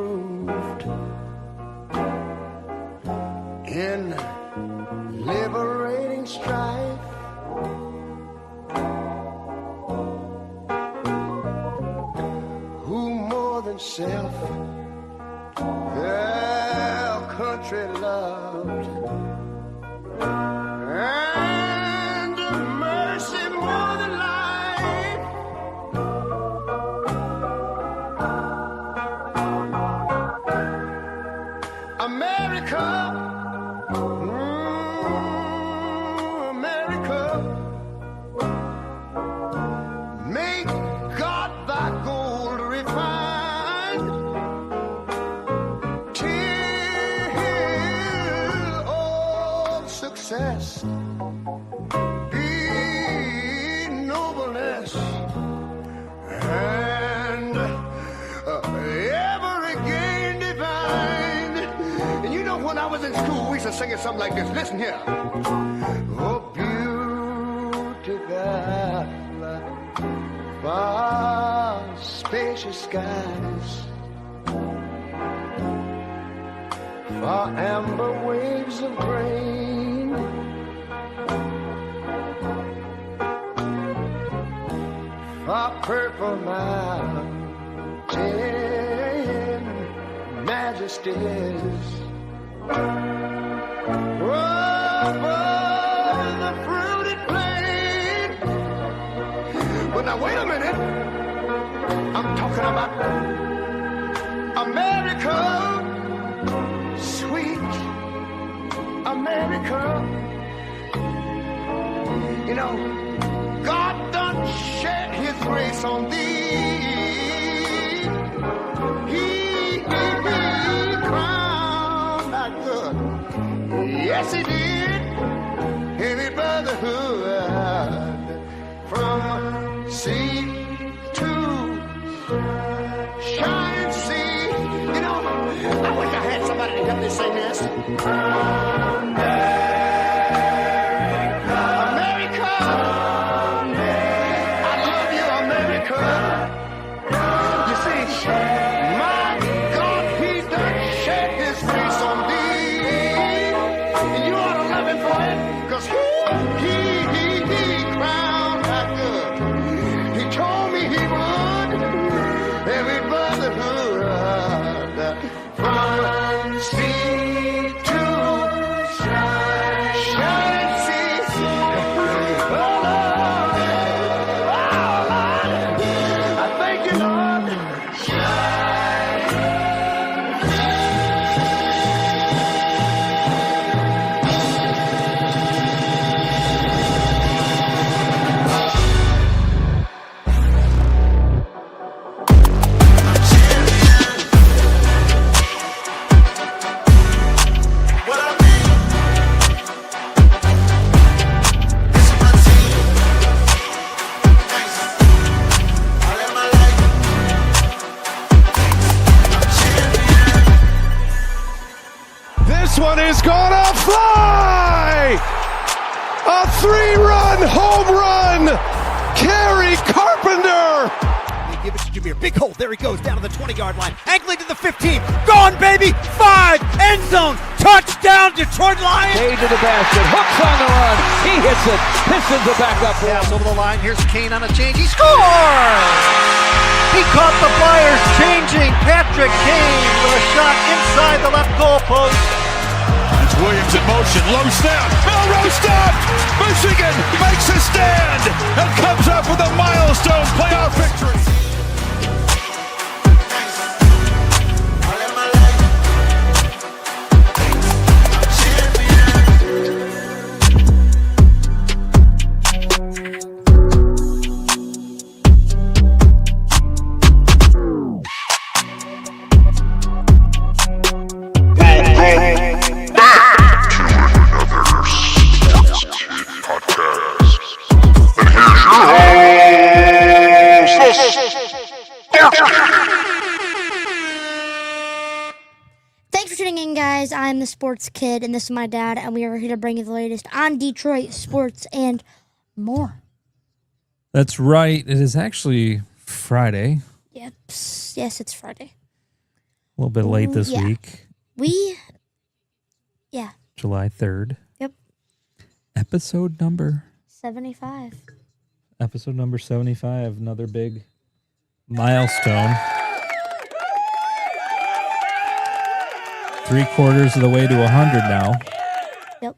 proved in liberating strife. Who more than self their country loved, and mercy more than life. America, America, make God thy gold refined, till all success be nobleness, and ever again divine. And you know, when I was in school, we used to sing it something like this. Listen here. Oh, beautiful, far spacious skies, far amber waves of grain, far purple mountain majesties, over the fruited plain. But now wait a minute, I'm talking about America, sweet America. You know, God done shed his grace on thee. He crowned thy good. Yes, he did. Any brotherhood from sea to shining sea. You know, I wish I had somebody to help me sing this. Gonna fly! A 3-run home run! Kerry Carpenter! They give it to Jameer. Big hole. There he goes down to the 20-yard line. Angling to the 15. Gone, baby! 5! End zone! Touchdown, Detroit Lions! Cade to the basket. Hooks on the run. He hits it. Pistons are back up. Pass over the line. Here's Kane on a change. He scores! He caught the Flyers changing. Patrick Kane with a shot inside the left goal post. It's Williams in motion, low snap, Melrose stopped! Michigan makes a stand and comes up with a milestone playoff victory. Thanks for tuning in, guys. I'm the Sports Kid, and this is my dad, and we are here to bring you the latest on Detroit sports and more. That's right. It is actually Friday. Yep. Yes, it's Friday. little bit late this yeah. week. July 3rd. Yep. Episode number 75. Episode number 75. Another big milestone. 3/4 of the way to 100 now. Yep.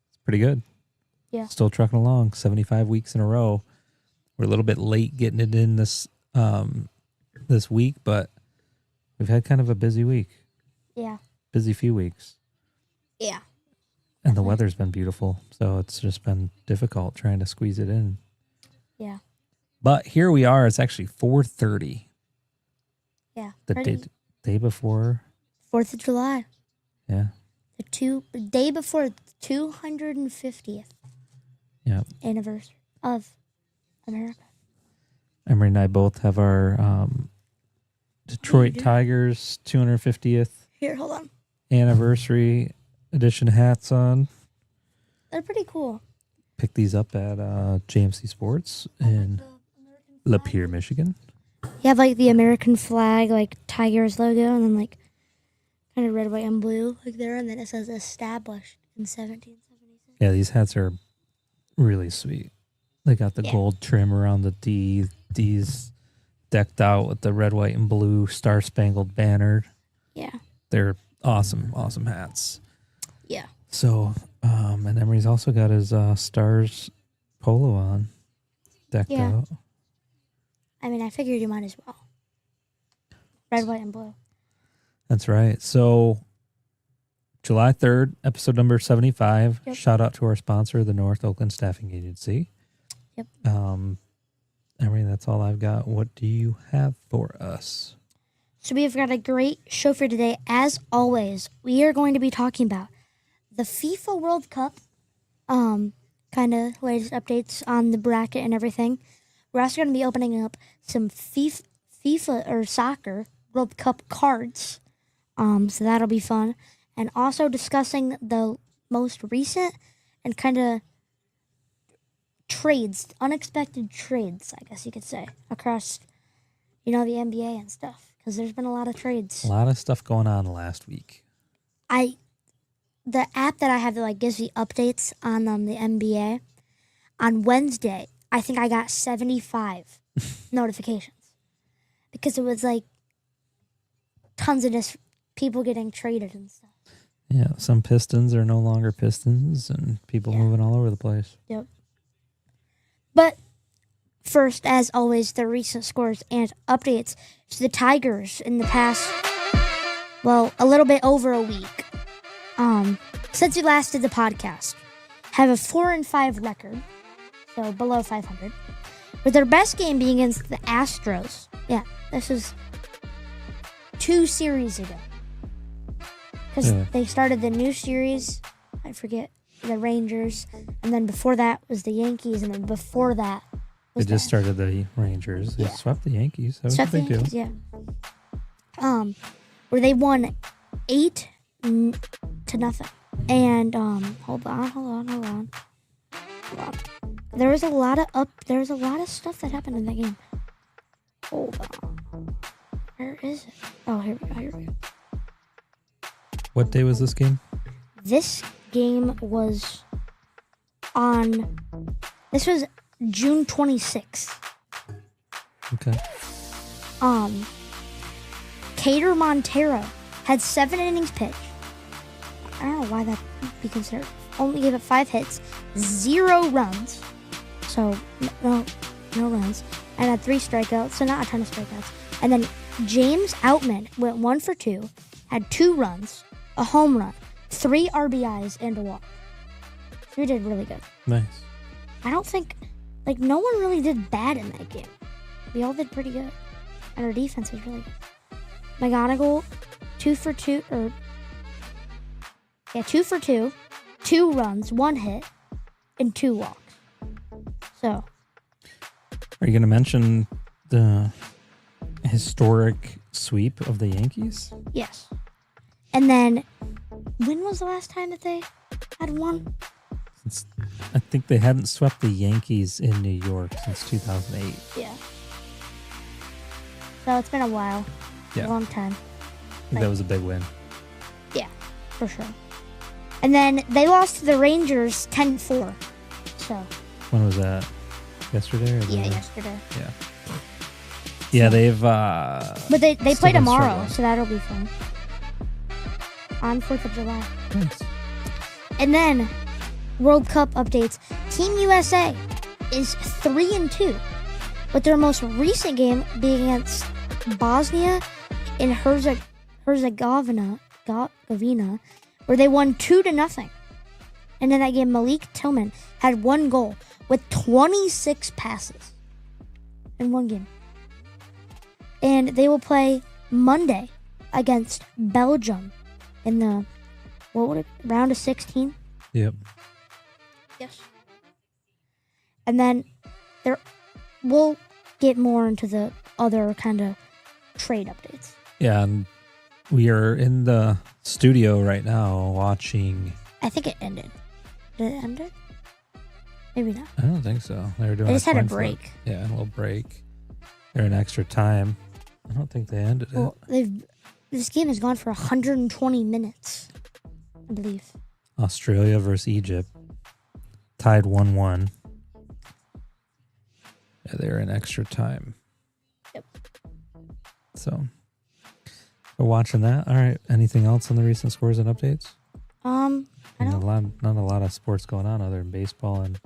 It's pretty good. Yeah. Still trucking along. 75 weeks in a row. We're a little bit late getting it in this week, but we've had kind of a busy week. Yeah. Busy few weeks. Yeah. And the weather's been beautiful, so it's just been difficult trying to squeeze it in. Yeah. But here we are. It's actually 4:30. Yeah. The day before 4th of July. Yeah. The day before 250th anniversary of America. Emery and I both have our Detroit Tigers 250th Here, hold on. anniversary edition hats on. They're pretty cool. Picked these up at JMC Sports in Lapeer, Michigan. You have like the American flag, like Tigers logo, and then like kind of red, white, and blue, like there, and then it says established in 1776. Yeah, these hats are really sweet. They got the gold trim around the D. D's decked out with the red, white, and blue star-spangled banner. Yeah. They're awesome, awesome hats. Yeah. So, and Emery's also got his Stars polo on, decked out. I mean, I figured you might as well. Red, white, and blue. That's right. So, July 3rd, episode number 75. Yep. Shout out to our sponsor, the North Oakland Staffing Agency. Yep. Emery, that's all I've got. What do you have for us? So we've got a great show for today. As always, we are going to be talking about the FIFA World Cup, kind of latest updates on the bracket and everything. We're also going to be opening up some FIFA or soccer World Cup cards, so that'll be fun. And also discussing the most recent and kind of trades, unexpected trades, I guess you could say, across, the NBA and stuff. Because there's been a lot of trades. A lot of stuff going on last week. The app that I have that gives me updates on the NBA, on Wednesday, I think I got 75 notifications. Because it was tons of just people getting traded and stuff. Yeah, some Pistons are no longer Pistons and people moving all over the place. Yep. But first, as always, the recent scores and updates. So the Tigers in the past, a little bit over a week, since we last did the podcast, have a 4-5 record, so below 500, with their best game being against the Astros. Yeah, this was 2 series ago. Because they started the new series, I forget, the Rangers, and then before that was the Yankees, and then before that They just started the Rangers. They swept the Yankees. That was a big deal. Yeah. Where they won 8-0. And hold on. There was a lot of stuff that happened in that game. Hold on. Where is it? Oh, here we go. What day was this game? This game was this was June 26th. Okay. Cater Montero had 7 innings pitched. I don't know why that would be considered. Only gave up 5 hits, 0 runs. So, no runs. And had 3 strikeouts, so not a ton of strikeouts. And then James Outman went 1 for 2, had 2 runs, a home run, 3 RBIs, and a walk. So we did really good. Nice. I don't think, no one really did bad in that game. We all did pretty good. And our defense was really good. McGonigal, 2 for 2, 2 for 2, 2 runs, 1 hit, and 2 walks. So. Are you going to mention the historic sweep of the Yankees? Yes. And then, when was the last time that they had won? I think they hadn't swept the Yankees in New York since 2008. Yeah. So it's been a while. Yeah. A long time. think that was a big win. Yeah, for sure. And then they lost to the Rangers 10-4. So. When was that? Yesterday? Yesterday. Yeah. Yeah, they've. But they play tomorrow, so that'll be fun. On 4th of July. Nice. And then, World Cup updates. Team USA is 3-2, with their most recent game being against Bosnia and Herzegovina, where they won 2-0. And in that game, Malik Tillman had 1 goal with 26 passes in one game. And they will play Monday against Belgium in the round of 16. Yep. Yes. And then we'll get more into the other kind of trade updates. Yeah, and we are in the studio right now watching. I think it ended. Did it end it? Maybe not. I don't think so. They were doing. They just had a coin flip. break. Yeah, a little break. They're in extra time. I don't think they ended it. Well, this game has gone for 120 minutes, I believe. Australia versus Egypt. Tied 1-1. Yeah, they're in extra time. Yep. So, we're watching that. All right. Anything else on the recent scores and updates? I don't. Not a lot of sports going on other than baseball and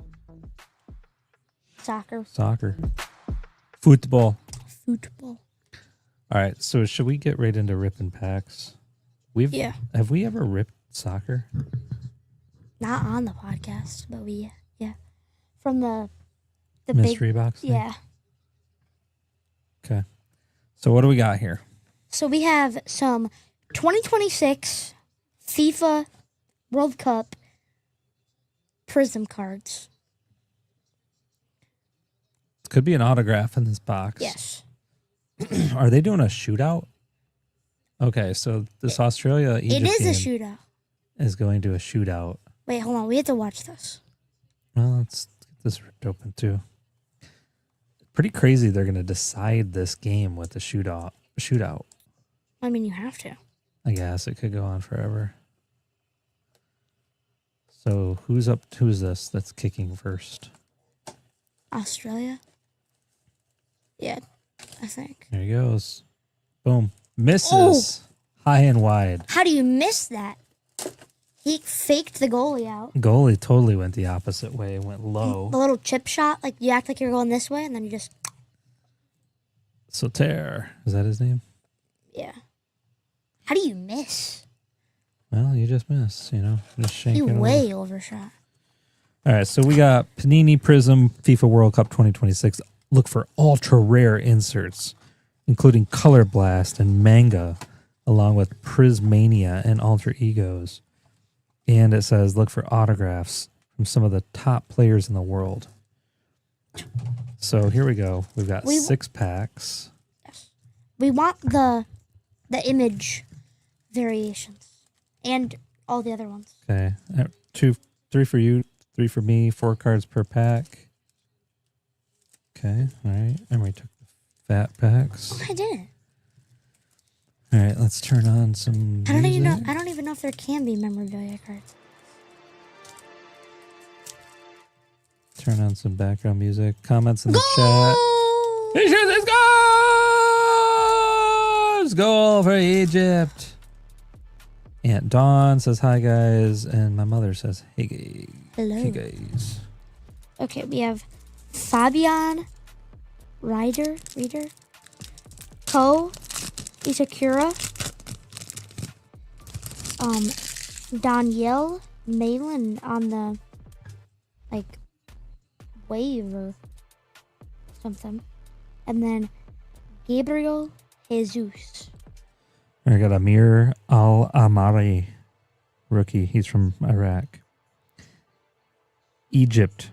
Soccer. Football. All right. So should we get right into ripping packs? Have we ever ripped soccer? Not on the podcast, but yeah. From the mystery big, box thing? Yeah. Okay. So what do we got here? So we have some 2026 FIFA World Cup Prizm cards. Could be an autograph in this box. Yes. Are they doing a shootout? Okay, so this Australia-Egypt It is game a shootout. is going to a shootout. Wait, hold on. We have to watch this. Well, let's get this ripped open too. Pretty crazy they're going to decide this game with the shootout. I mean, you have to. I guess it could go on forever. So who's this that's kicking first? Australia? Yeah, I think. There he goes. Boom. Misses. High and wide. How do you miss that? He faked the goalie out. Goalie totally went the opposite way. Went low. The little chip shot, like you act like you're going this way, and then you just... Soter. Is that his name? Yeah. How do you miss? Well, you just miss, Just shank You it way over. overshot. All right, so we got Panini Prizm FIFA World Cup 2026. Look for ultra rare inserts, including Color Blast and Manga, along with Prismania and Alter Egos. And it says look for autographs from some of the top players in the world. So here we go. We've got 6 packs. Yes. We want the image variations and all the other ones. Okay, 3 for you, 3 for me, 4 cards per pack. Okay, all right. Emery took the fat packs. I didn't. All right, let's turn on some I don't music. even know if there can be memorabilia cards. Turn on some background music. Comments in the Goal! chat. Egypt scores! Goal for Egypt. Aunt Dawn says hi guys, and my mother says hey guys. Hello. Hey guys. Okay, we have Fabian Reader, Ko Isakura, Danielle Malin on the wave or something, and then Gabriel Jesus. I got Amir Al-Amari, rookie. He's from Iraq. Egypt.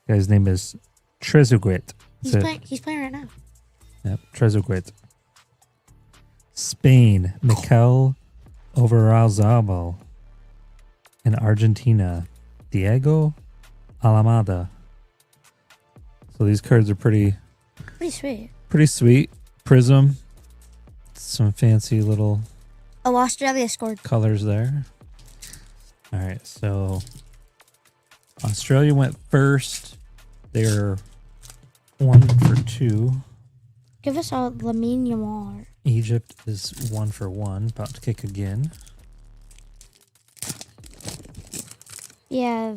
Guy's name is Trezeguet. He's playing right now. Yep, Trezeguet. Spain, Mikel Overalzabal. And Argentina, Diego Alamada. So these cards are pretty Pretty sweet. sweet. Prizm. Some fancy little Oh, Australia scored. Colors there. All right, so Australia went first. They're 1-for-2. Give us a Lamine Yamal. Egypt is 1-for-1. About to kick again. Yeah,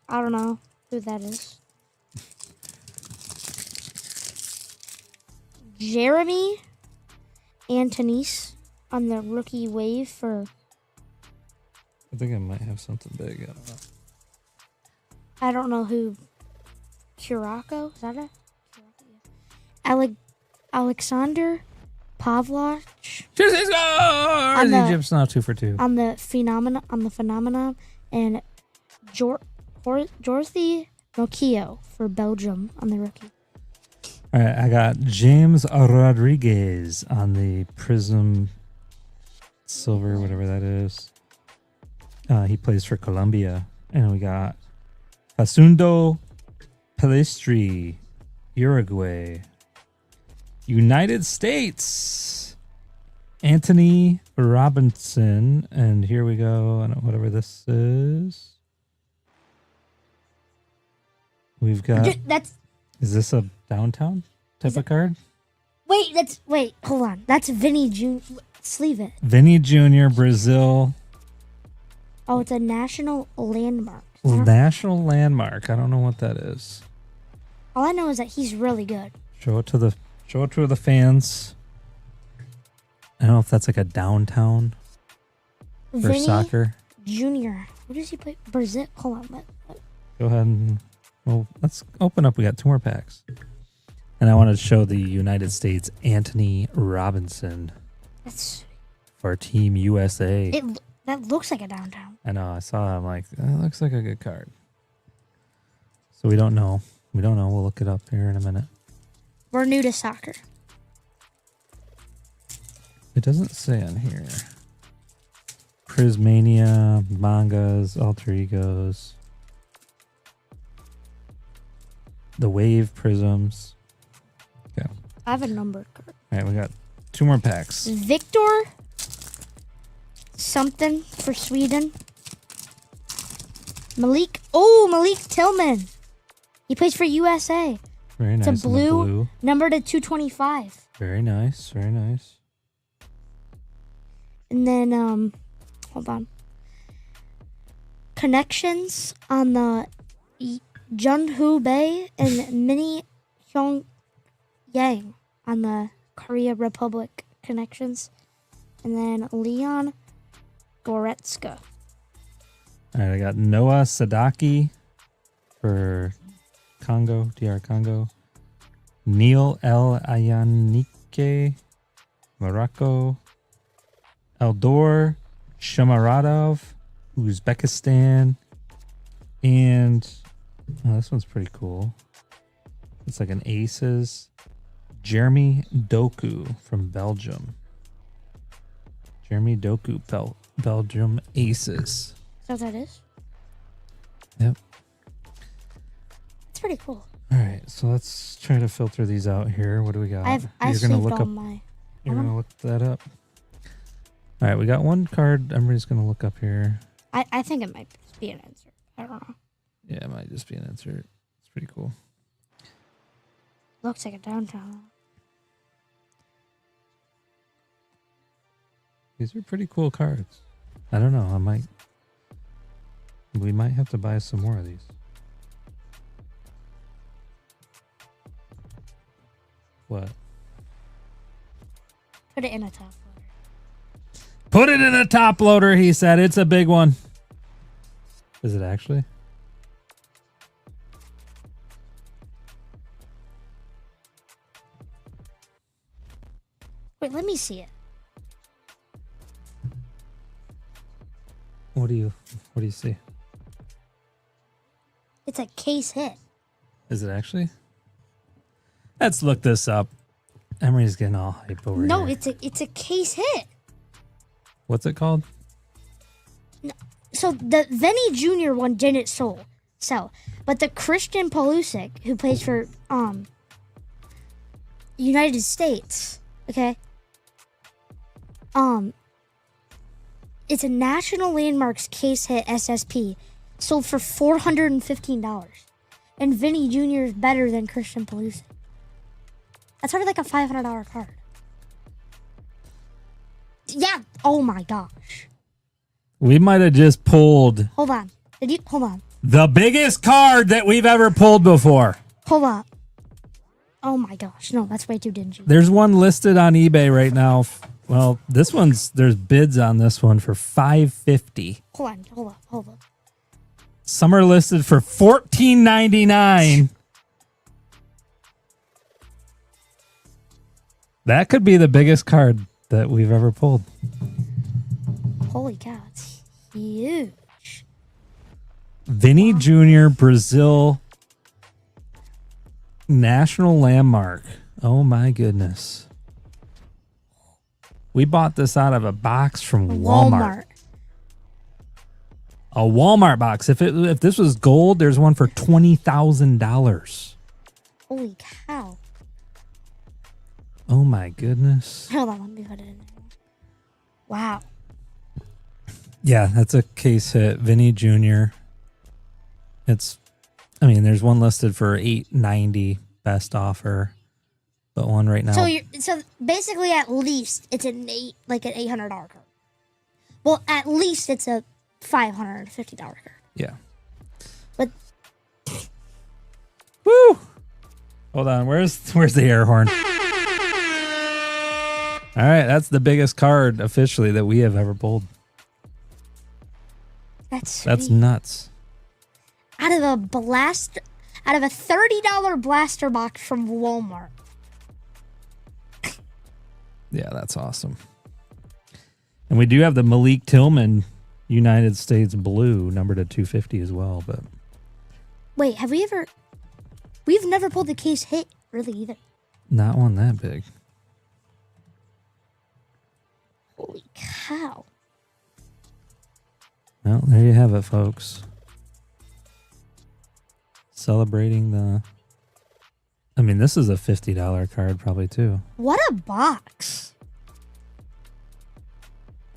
I don't know who that is. Jeremy Antonis on the rookie wave for. I think I might have something big. I don't know. I don't know who. Curacao? Is that it? Alexander Pavlovich. Egypt's now 2-for-2. On the phenomenon, and Dorothy Nokio for Belgium on the rookie. All right, I got James Rodriguez on the Prizm Silver, whatever that is. He plays for Colombia. And we got Facundo Pelistri, Uruguay. United States, Anthony Robinson. And here we go. I don't know, whatever this is. We've got... Is this a downtown type of card? Wait, hold on. That's Vinny Jr. Sleeve it. Vinny Jr., Brazil. Oh, it's a national landmark. National landmark. I don't know what that is. All I know is that he's really good. Show it to the fans. I don't know if that's like a downtown for Vinny soccer. Jr. What does he play? Brazil. Hold on. Go ahead and let's open up. We got 2 more packs. And I wanted to show the United States Anthony Robinson for Team USA. That looks like a downtown. I know. I saw it. I'm like, that looks like a good card. So we don't know. We'll look it up here in a minute. We're new to soccer. It doesn't say on here. Prismania, mangas, alter egos. The wave prisms. Okay. I have a numbered card. All right, we got 2 more packs. Victor something for Sweden. Malik Tillman. He plays for USA. Very nice. It's a blue. Numbered to 225. Very nice. Very nice. And then, hold on. Connections on the Jeonju Bay and Mini Pyongyang on the Korea Republic connections. And then Leon Goretzka. All right, I got Noah Sadaki for Congo, DR Congo. Neil El Ayanike, Morocco. Eldor Shamaradov, Uzbekistan. And this one's pretty cool. It's like an Aces. Jeremy Doku from Belgium. Jeremy Doku, Belgium Aces. Is that what that is? Yep. It's pretty cool. All right, so let's try to filter these out here. What do we got? I saved all my. You're gonna look that up. All right, we got one card. Everybody's gonna look up here. I think it might be an insert. I don't know. Yeah, it might just be an insert. It's pretty cool. Looks like a downtown. These are pretty cool cards. I don't know. We might have to buy some more of these. What? Put it in a top loader. Put it in a top loader, he said. It's a big one. Is it actually? Wait, let me see it. What do you see? It's a case hit. Is it actually? Let's look this up. Emery's getting all hype over No, here. it's a case hit. What's it called? No, so the Vinny Jr. one didn't sell, but the Christian Pulisic, who plays for United States, okay, It's a National Landmarks case hit SSP, sold for $415. And Vinny Jr. is better than Christian Pulisic. That's already like a $500 card. Yeah. Oh my gosh. We might have just pulled Hold on. Hold on. the biggest card that we've ever pulled before. Hold on. Oh my gosh. No, that's way too dingy. There's one listed on eBay right now. Well, there's bids on this one for $550. Hold on. Some are listed for $14.99. That could be the biggest card that we've ever pulled. Holy cow, it's huge. Vinny Jr. Brazil National Landmark. Oh my goodness. We bought this out of a box from Walmart. A Walmart box. If this was gold, there's one for $20,000. Holy cow. Oh my goodness. Hold on, let me put it in there. Wow. Yeah, that's a case hit. Vinny Jr. There's one listed for $890 best offer, but one right now. So basically, at least it's an $800 card. Well, at least it's a $550 card. Yeah. But woo! Hold on, where's the air horn? All right, that's the biggest card officially that we have ever pulled. That's nuts. Out of a $30 blaster box from Walmart. Yeah, that's awesome. And we do have the Malik Tillman United States Blue numbered at 250 as well. But wait, we've never pulled the case hit really either. Not one that big. Holy cow. Well, there you have it, folks. Celebrating this is a $50 card probably too. What a box.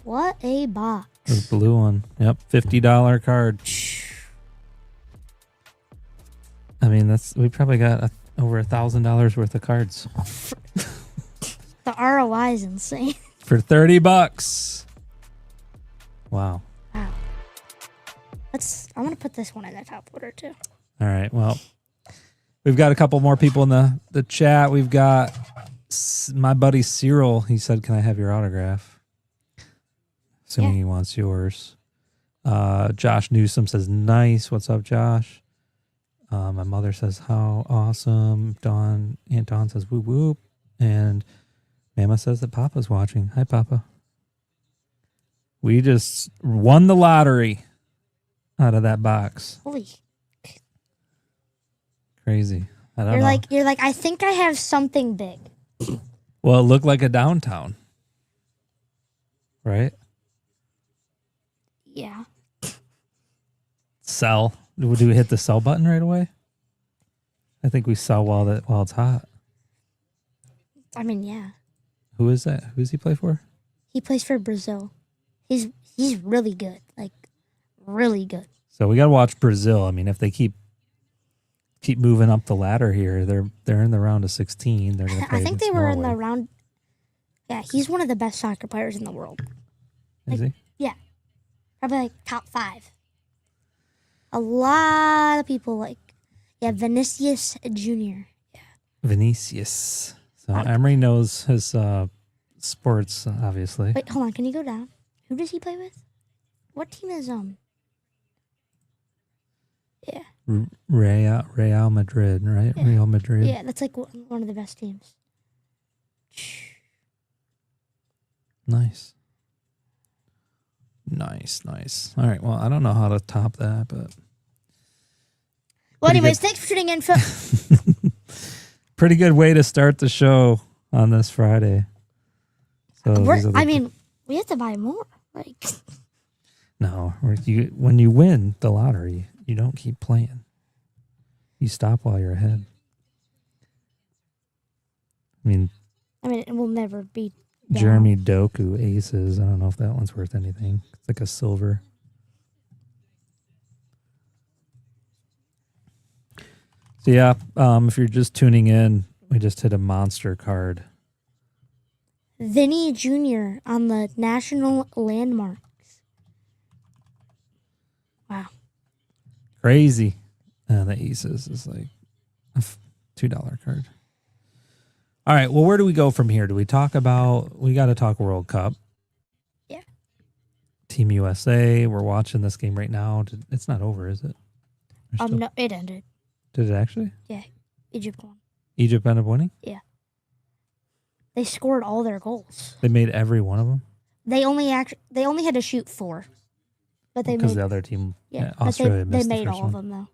What a box. The blue one. Yep, $50 card. We probably got over $1,000 worth of cards. The ROI is insane. For $30. Wow. Wow. I want to put this one in the top order too. All right. Well, we've got a couple more people in the chat. We've got my buddy Cyril. He said, "Can I have your autograph?" Assuming he wants yours. Josh Newsom says, "Nice. What's up, Josh?" My mother says, "How awesome." Aunt Dawn says, "Whoop whoop," and Mama says that Papa's watching. Hi, Papa. We just won the lottery out of that box. Holy. Crazy. I don't know. You're like, I think I have something big. Well, it looked like a downtown. Right? Yeah. Sell. Do we hit the sell button right away? I think we sell while it's hot. Yeah. Who is that? Who does he play for? He plays for Brazil. He's really good. Like, really good. So we got to watch Brazil. If they keep moving up the ladder here, they're in the round of 16. They're going to play. I think they were in the round. Yeah, he's one of the best soccer players in the world. Is he? Yeah, probably top 5. A lot of people Vinicius Jr. Yeah, Vinicius. So Emery knows his sports, obviously. Wait, hold on. Can you go down? Who does he play with? What team is Yeah. Real Madrid, right? Yeah. Real Madrid. Yeah, that's one of the best teams. Nice. All right. Well, I don't know how to top that, but. Well, anyways, thanks for tuning in. Pretty good way to start the show on this Friday. So we have to buy more. No, when you win the lottery, you don't keep playing. You stop while you're ahead. It will never be Jeremy Doku aces. I don't know if that one's worth anything. It's like a silver. So yeah, if you're just tuning in, we just hit a monster card. Vinny Jr. on the National Landmarks. Wow. Crazy. And the aces is like a $2 card. All right, well, where do we go from here? Do we talk about, we got to talk World Cup. Yeah. Team USA, we're watching this game right now. It's not over, is it? No, it ended. Did it actually? Yeah, Egypt won. Egypt ended up winning? Yeah. They scored all their goals. They made every one of them? They only had to shoot 4. But they because made the other team, yeah, Australia they missed made the first all of one. them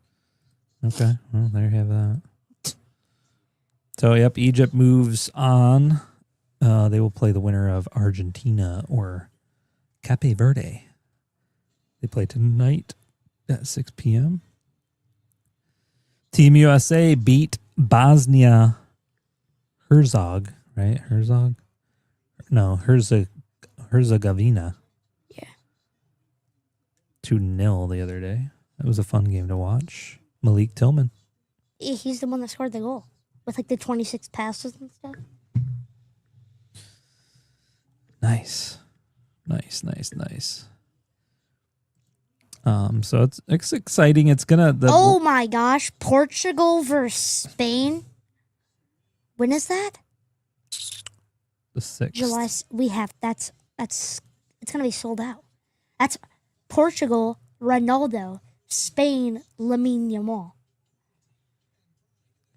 though. Okay, well, there you have that. So, yep, Egypt moves on. They will play the winner of Argentina or Cape Verde. They play tonight at 6 p.m. Team USA beat Bosnia Herzog, right? Herzog? No, Herzegovina. Yeah. 2-0 the other day. That was a fun game to watch. Malik Tillman. He's the one that scored the goal with like the 26 passes and stuff. Nice. So it's exciting. It's gonna. Oh my gosh! Portugal versus Spain. When is that? The 6th. July. We have that's. It's gonna be sold out. That's Portugal, Ronaldo, Spain, Lamine Yamal.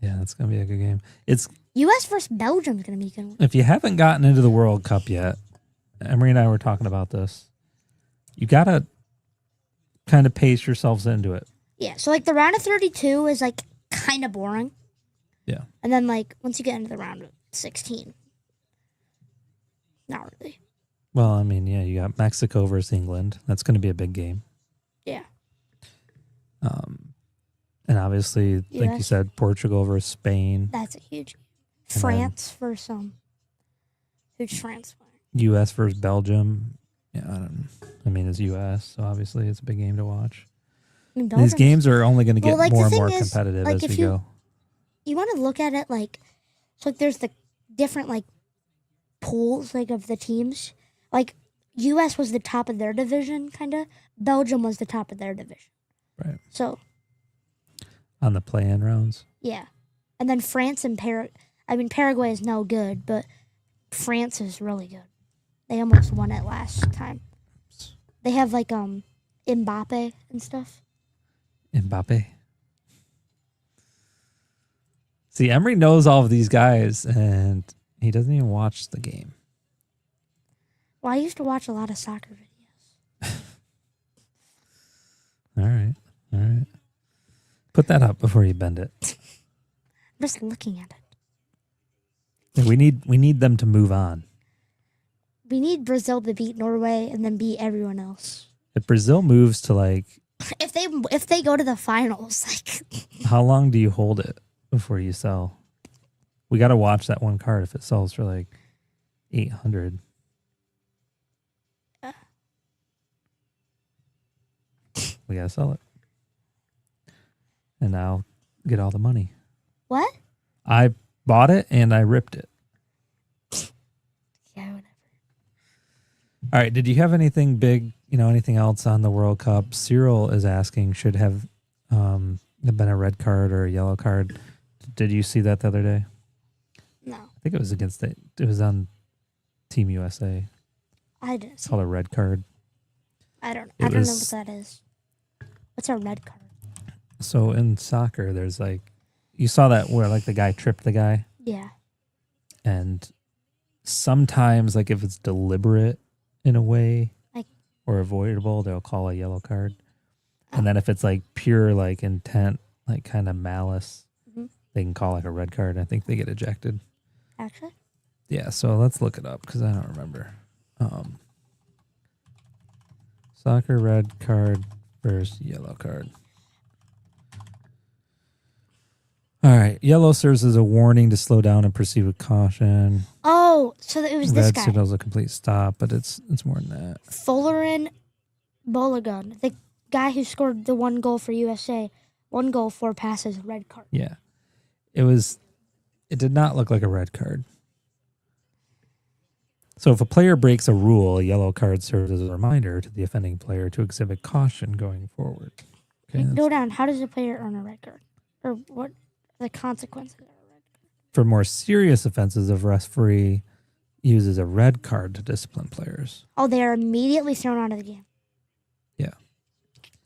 Yeah, that's gonna be a good game. It's U.S. versus Belgium is gonna be good. If you haven't gotten into the World Cup yet, Emery and I were talking about this. You gotta kind of pace yourselves into it. Yeah, so like the round of 32 is like kind of boring. Yeah. And then like once you get into the round of 16, not really. Well, I mean, yeah, you got Mexico versus England. That's going to be a big game. Yeah. And obviously, like you said, Portugal versus Spain. That's a huge. France versus who's France playing? U.S. versus Belgium. Yeah, I mean, it's U.S., so obviously it's a big game to watch. I mean, these games are only going to get more and more competitive like, as we go. You want to look at it like, so like there's the different like pools like of the teams. Like U.S. was the top of their division, kind of. Belgium was the top of their division. Right. So. On the play-in rounds. Yeah, and then France and Paraguay is no good, but France is really good. They almost won it last time. They have like Mbappe and stuff. Mbappe. See, Emery knows all of these guys, and he doesn't even watch the game. Well, I used to watch a lot of soccer videos. All right. Put that up before you bend it. I'm just looking at Yeah, it. we need them to move on. We need Brazil to beat Norway and then beat everyone else. If Brazil moves to like, if they go to the finals, like, how long do you hold it before you sell? We got to watch that one card. If it sells for like 800, we got to sell it, and I'll get all the money. What? I bought it and I ripped it. Yeah, whatever. All right. Did you have anything big? Anything else on the World Cup? Cyril is asking, should have been a red card or a yellow card. Did you see that the other day? No. I think it was it was on Team USA. I didn't. It's called a red card. I don't know what that is. What's a red card? So in soccer, there's like, you saw that where like the guy tripped the guy. Yeah. And sometimes, like if it's deliberate in a way, or avoidable, they'll call a yellow card. And then if it's like pure like intent, like kind of malice, they can call like a red card. I think they get ejected. Actually? Yeah, so let's look it up because I don't remember. Soccer red card versus yellow card. All right. Yellow serves as a warning to slow down and proceed with caution. Oh, Oh, so it was this Red guy. signals a complete stop, but it's more than that. Folarin Balogun, the guy who scored the 1 goal for USA. 1 goal, 4 passes, red card. Yeah. It did not look like a red card. So if a player breaks a rule, a yellow card serves as a reminder to the offending player to exhibit caution going forward. Okay, Go down. How does a player earn a red card? Or what are the consequences of a red card? for more serious offenses, a referee uses a red card to discipline players. Oh, they are immediately thrown out of the game. Yeah.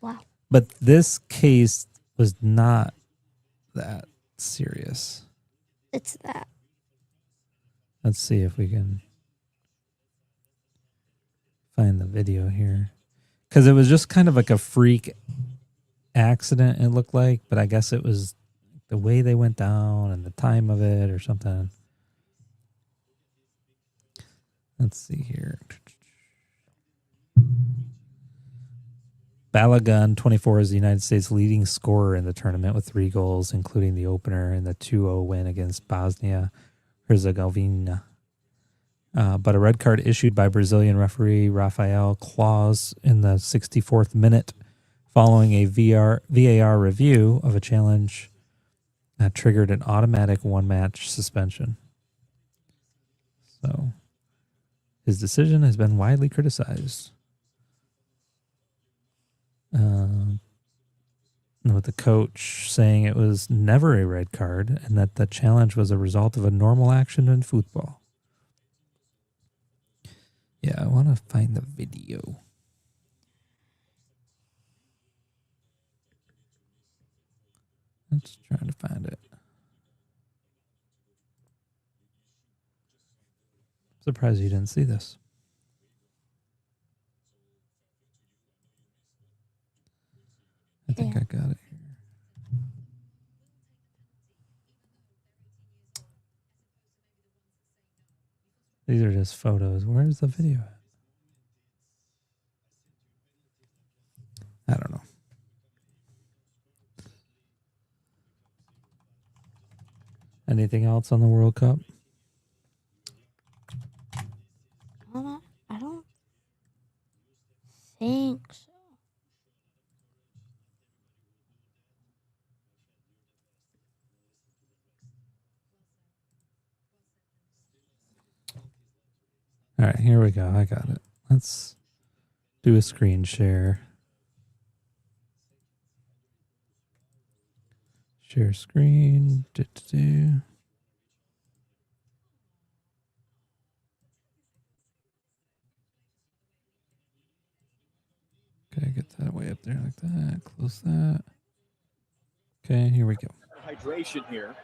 Wow. But this case was not that serious. It's that. Let's see if we can find the video here. Because it was just kind of like a freak accident, it looked like. But I guess it was the way they went down and the time of it or something. Let's see here. Balogun, 24, is the United States' leading scorer in the tournament with 3 goals, including the opener and the 2-0 win against Bosnia-Herzegovina. But a red card issued by Brazilian referee Rafael Claus in the 64th minute following a VAR review of a challenge that triggered an automatic one-match suspension. So his decision has been widely criticized. With the coach saying it was never a red card and that the challenge was a result of a normal action in football. Yeah, I want to find the video. Let's try to find it. Surprised you didn't see this. I think I got it here. These are just photos. Where's the video at? I don't know. Anything else on the World Cup? I don't think so. All right, here we go. I got it. Let's do a screen share. Share screen. Okay, get that way up there like that. Close that. Okay, here we go. Hydration here.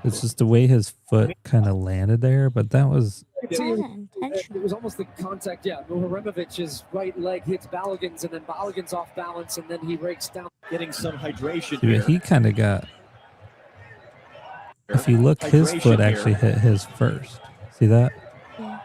It's just the way his foot kind of landed there, but that was... It wasn't intentional. It was almost the contact, yeah. Muharemovic's right leg hits Balogun's, and then Balogun's off balance, and then he breaks down, getting some hydration Dude, here. he kind of got... If you look, his foot actually hit his first. See that? Yeah.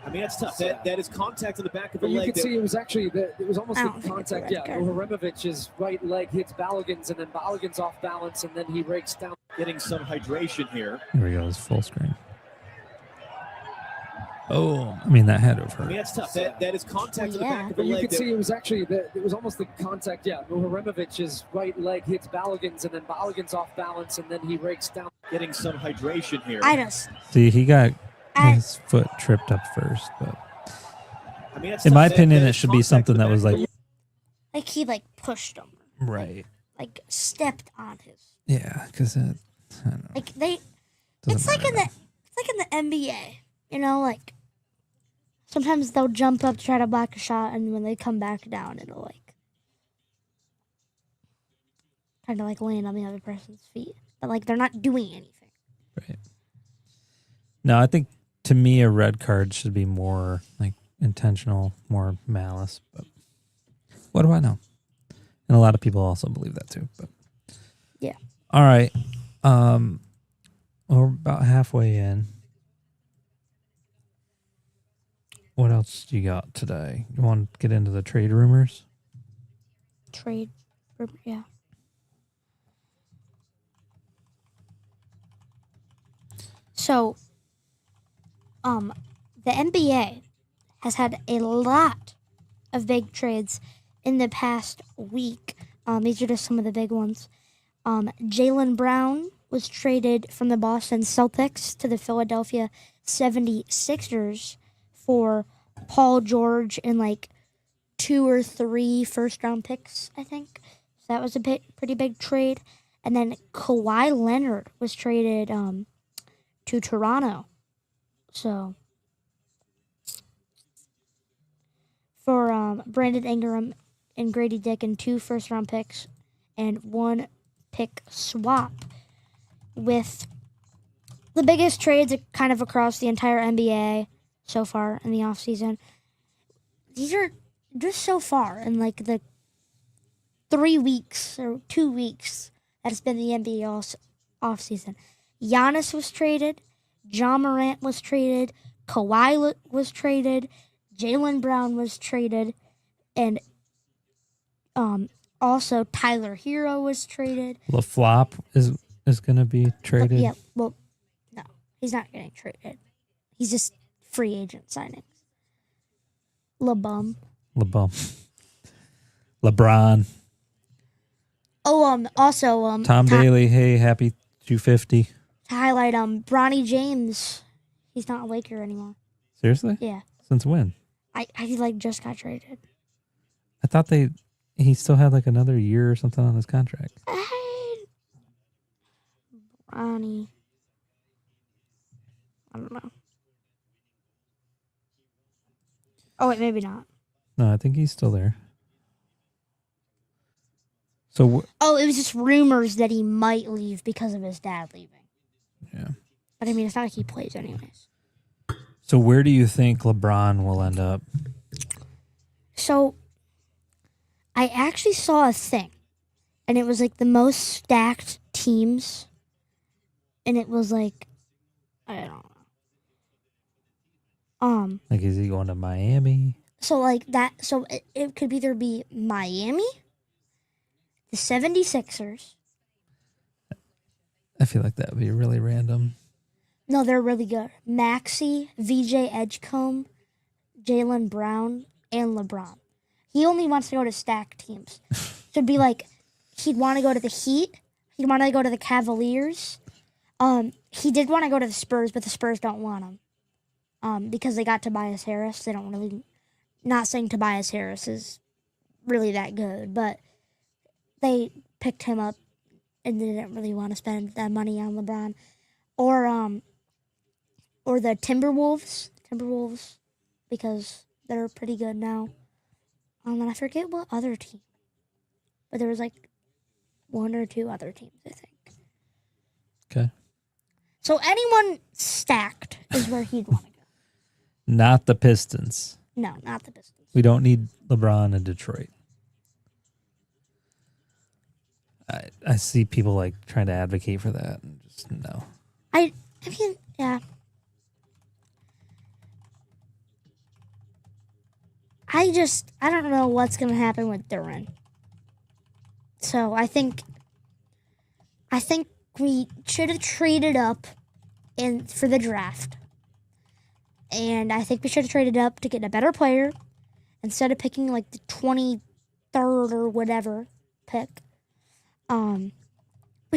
I mean, that's tough. That is contact on the back of the You leg. can see it was actually it was almost I the don't think it's a contact. red Yeah, card. Muharemovic's right leg hits Balogun's, and then Balogun's off balance, and then he breaks down, Getting some hydration here. Here we go. It's full screen. Oh, I mean, that had to have I mean, hurt. that's tough. That is contact on the Yeah. back of the But you leg. can see it was actually it was almost the contact. Yeah, Muharemovic's right leg hits Balogun's, and then Balogun's off balance, and then he breaks down. Getting some hydration here. I just, See, he got I- his foot tripped up first, but I mean, that's in tough. my That opinion, it is should be contact something on the that was back of like... the like he pushed him, Right. like stepped on his. Yeah, because it... I don't know. Like they, Doesn't it's like matter in the, now. it's like in the NBA. You know, like sometimes they'll jump up to try to block a shot, and when they come back down, it'll kind of land on the other person's feet, but they're not doing anything. Right. No, I think to me a red card should be more intentional, more malice. But what do I know? And a lot of people also believe that too. But Yeah. All right. We're about halfway in. What else do you got today? You want to get into the trade rumors? Trade, yeah. So, the NBA has had a lot of big trades in the past week. These are just some of the big ones. Jaylen Brown was traded from the Boston Celtics to the Philadelphia 76ers for Paul George and like 2 or 3 first-round picks, I think. So that was a pretty big trade. And then Kawhi Leonard was traded to Toronto. So for Brandon Ingram and Grady Dick and 2 first-round picks and 1 pick swap, with the biggest trades kind of across the entire NBA so far in the offseason. These are just so far in like the 3 weeks or 2 weeks that it's been the NBA offseason. Giannis was traded. Ja Morant was traded. Kawhi was traded. Jaylen Brown was traded. And also Tyler Hero was traded. LaFlop is going to be traded. Yeah, well, no, he's not getting traded. He's just free agent signings. LeBum. LeBron. Oh, also Tom Daly. Hey, happy 250. to highlight Bronny James. He's not a Laker anymore. Seriously? Yeah, Since when? I like just got traded. I thought he still had like another year or something on his contract. Bronny. I don't know. Oh wait, maybe not. No, I think he's still there. So Oh, it was just rumors that he might leave because of his dad leaving. yeah. But I mean, it's not like he plays anyways. So where do you think LeBron will end up? So, I actually saw a thing, and it was like the most stacked teams, and it was like, I don't know. Like, is he going to Miami? So like that, so it could either be Miami, the 76ers. I feel like that would be really random. No, they're really good. Maxey, VJ Edgecombe, Jaylen Brown, and LeBron. He only wants to go to stacked teams. So it'd be like, he'd want to go to the Heat. He'd want to go to the Cavaliers. He did want to go to the Spurs, but the Spurs don't want him. Because they got Tobias Harris. They don't really, not saying Tobias Harris is really that good, but they picked him up and they didn't really want to spend that money on LeBron. Or the Timberwolves, because they're pretty good now. And I forget what other team, but there was like 1 or 2 other teams, I think. Okay. So anyone stacked is where he'd want to go. Not the Pistons. No, not the Pistons. We don't need LeBron in Detroit. I see people like trying to advocate for that. And just no. I mean, yeah. I don't know what's going to happen with Duran. So I think we should have traded up for the draft. And I think we should have traded up to get a better player instead of picking like the 23rd or whatever pick. We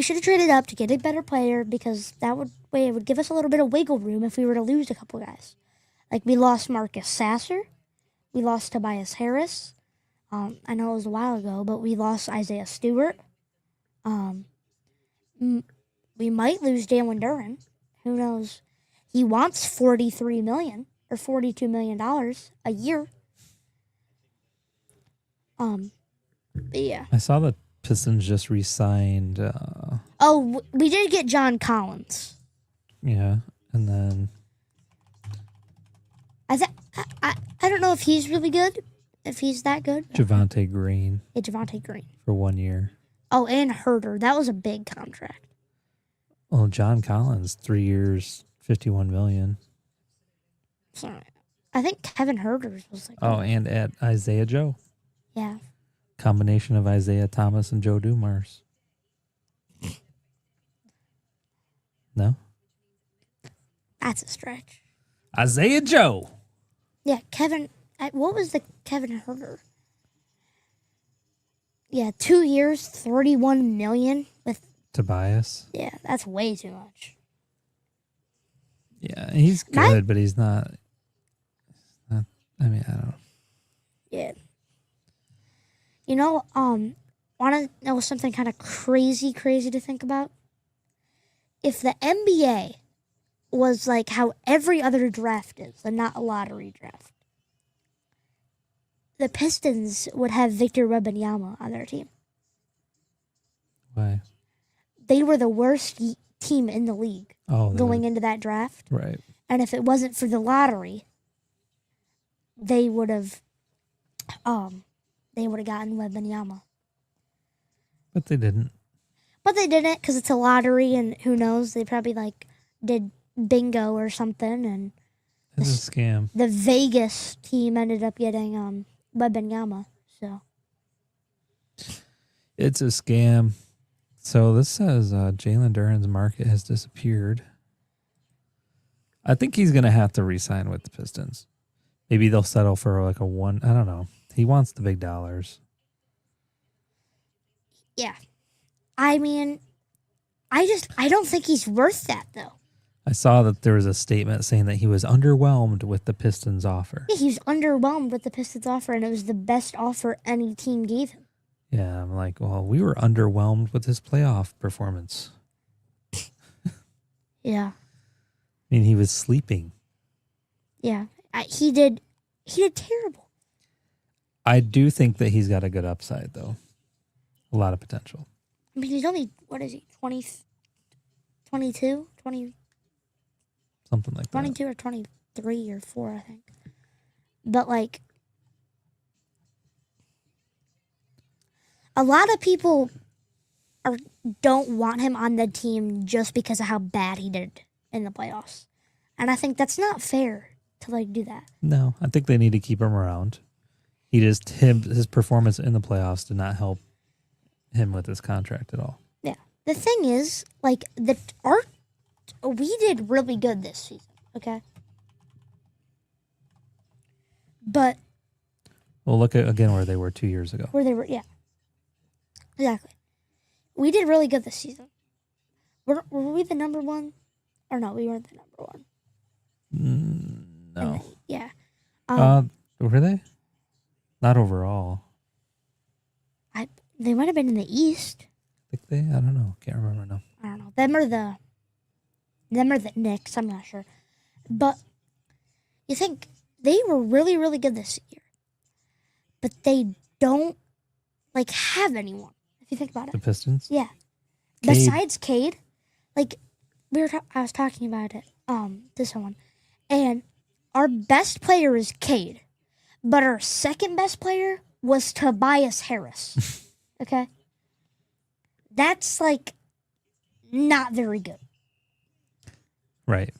should have traded up to get a better player because it would give us a little bit of wiggle room if we were to lose a couple guys. Like we lost Marcus Sasser. We lost Tobias Harris. I know it was a while ago, but we lost Isaiah Stewart. We might lose Jalen Duren. Who knows? He wants $43 million or $42 million a year. But yeah. I saw the Pistons just re-signed. We did get John Collins. Yeah, and then I don't know if he's really good. If he's that good. Javonte Green. Yeah, Javonte Green. For 1 year. Oh, and Herter. That was a big contract. Well, John Collins, 3 years, $51 million. Sorry. I think Kevin Herter's was like... Oh, and at Isaiah Joe. Yeah. Combination of Isaiah Thomas and Joe Dumars. No? That's a stretch. Isaiah Joe. Yeah, Kevin. What was the Kevin Herter? Yeah, 2 years, $31 million with Tobias. Yeah, that's way too much. Yeah, he's good, but he's not. I mean, I don't know. Yeah. You know, want to know something kind of crazy to think about? If the NBA was like how every other draft is, and not a lottery draft, the Pistons would have Victor Wembanyama on their team. Why? They were the worst team in the league going into that draft. Right. And if it wasn't for the lottery, they would have gotten Wembanyama. But they didn't. But they didn't because it's a lottery, and who knows? They probably did bingo or something, and It's a scam. the Vegas team ended up getting Wembanyama. So It's a scam. So this says Jalen Duren's market has disappeared. I think he's going to have to re-sign with the Pistons. Maybe they'll settle for like a one. I don't know. He wants the big dollars. yeah, I mean, I don't think he's worth that though. I saw that there was a statement saying that he was underwhelmed with the Pistons offer. Yeah, he was underwhelmed with the Pistons offer, and it was the best offer any team gave him. Yeah, I'm like, well, we were underwhelmed with his playoff performance. Yeah, I mean, he was sleeping. yeah, he did terrible. I do think that he's got a good upside, though. A lot of potential. I mean, he's only, what is he, 22, 20, Something like 22 or 23 or 4, I think. But, like, a lot of people don't want him on the team just because of how bad he did in the playoffs. And I think that's not fair to, like, do that. No, I think they need to keep him around. His performance in the playoffs did not help him with his contract at all. Yeah. The thing is, like, we did really good this season, okay? But Well, look at again where they were 2 years ago. yeah. Exactly. We did really good this season. Were we the number one? Or no, we weren't the number one. No. Yeah. Were they? Not overall. They might have been in the East. Think they? I don't know. Can't remember now. I don't know. Them or the Knicks. I'm not sure. But you think they were really, really good this year. But they don't, like, have anyone, if you think about it. The Pistons? Yeah. Cade. Besides Cade, like, I was talking about it to someone, and our best player is Cade, but our second best player was Tobias Harris. Okay? That's, like, not very good. Right.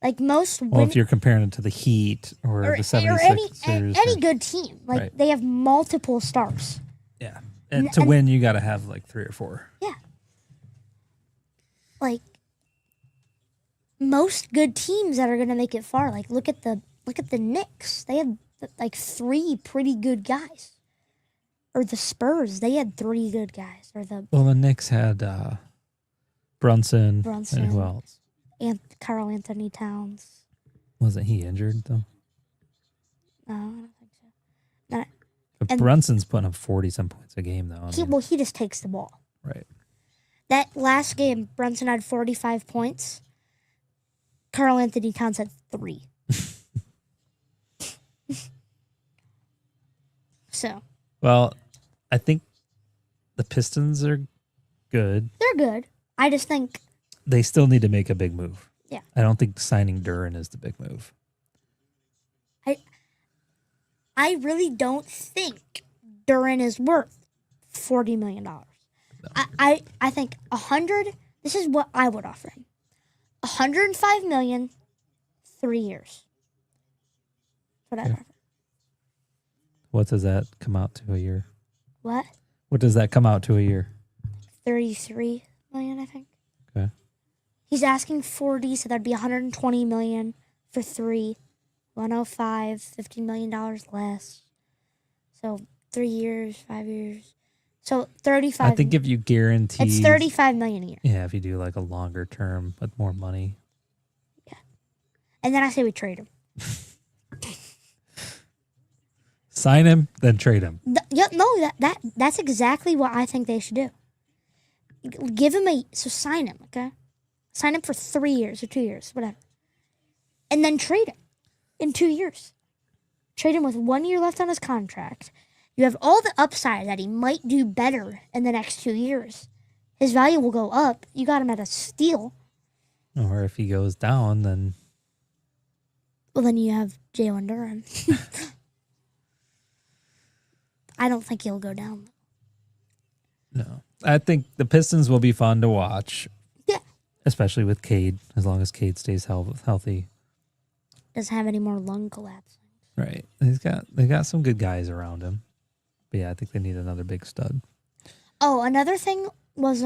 Like, most Well, if you're comparing it to the Heat or the 76ers. any good team, like, Right. they have multiple stars. Yeah. And to win, you got to have like 3 or 4. Yeah. Like, most good teams that are going to make it far, like, look at the Knicks. They had, like, 3 pretty good guys. Or the Spurs, they had 3 good guys. Or the Knicks had Brunson. Brunson. And who else? And Karl Anthony Towns. Wasn't he injured, though? No, I don't think so. But And- Brunson's putting up 40-some points a game, though. He just takes the ball. Right. That last game, Brunson had 45 points. Karl Anthony Towns had 3. So. Well, I think the Pistons are good. They're good. I just think. They still need to make a big move. Yeah. I don't think signing Duren is the big move. I really don't think Duren is worth $40 million. No. I think 100. This is what I would offer him: $105 million, 3 years. That's what I'd offer. What does that come out to a year? What? What does that come out to a year? 33 million, I think. Okay. He's asking 40, so that'd be 120 million for 3. 105, $15 million less. So 3 years, 5 years. So 35. I think if you guarantee, it's 35 million a year. Yeah, if you do like a longer term with more money. Yeah. And then I say we trade him. Sign him, then trade him. That's exactly what I think they should do. Give him sign him, okay? Sign him for 3 years or 2 years, whatever. And then trade him in 2 years. Trade him with 1 year left on his contract. You have all the upside that he might do better in the next 2 years. His value will go up. You got him at a steal. Or if he goes down, then... Well, then you have Jalen Duran. I don't think he'll go down. No. I think the Pistons will be fun to watch. Yeah. Especially with Cade, as long as Cade stays healthy. Doesn't have any more lung collapse. Right. They got some good guys around him. But yeah, I think they need another big stud. Oh, another thing was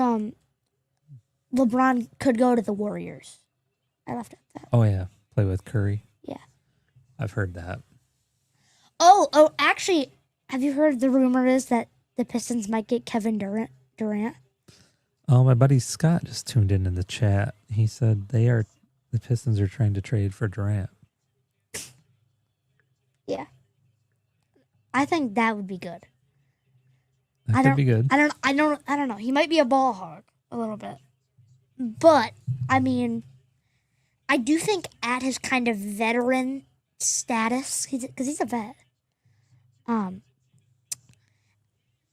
LeBron could go to the Warriors. I left out that. Oh yeah, play with Curry. Yeah. I've heard that. Oh, actually, have you heard the rumor is that the Pistons might get Kevin Durant? Oh, my buddy Scott just tuned in the chat. He said the Pistons are trying to trade for Durant. Yeah. I think that would be good. That could be good. I don't know. He might be a ball hog a little bit. But, I mean, I do think at his kind of veteran status, because he's a vet,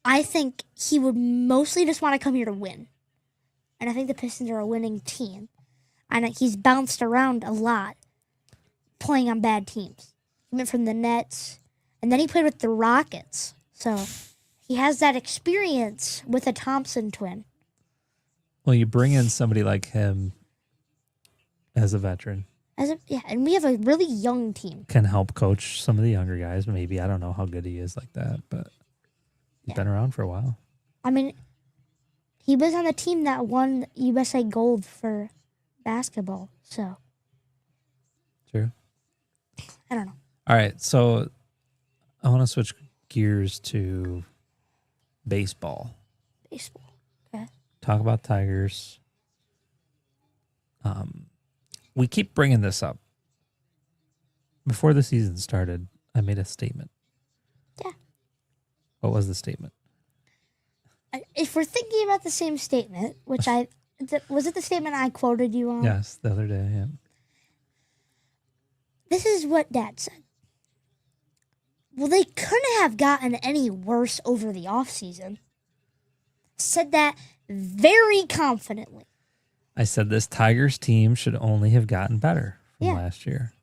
I think he would mostly just want to come here to win. And I think the Pistons are a winning team. And he's bounced around a lot playing on bad teams. He went from the Nets, and then he played with the Rockets. So he has that experience with a Thompson twin. Well, you bring in somebody like him as a veteran. And we have a really young team. Can help coach some of the younger guys. Maybe. I don't know how good he is like that, but he's been around for a while. I mean, he was on the team that won USA Gold for basketball. So. True. I don't know. All right. So I want to switch gears to baseball. Baseball. Okay. Talk about Tigers. We keep bringing this up. Before the season started, I made a statement. Yeah. What was the statement? If we're thinking about the same statement, which was it the statement I quoted you on? Yes, the other day. Yeah. This is what Dad said. Well, they couldn't have gotten any worse over the offseason. Said that very confidently. I said this Tigers team should only have gotten better from last year.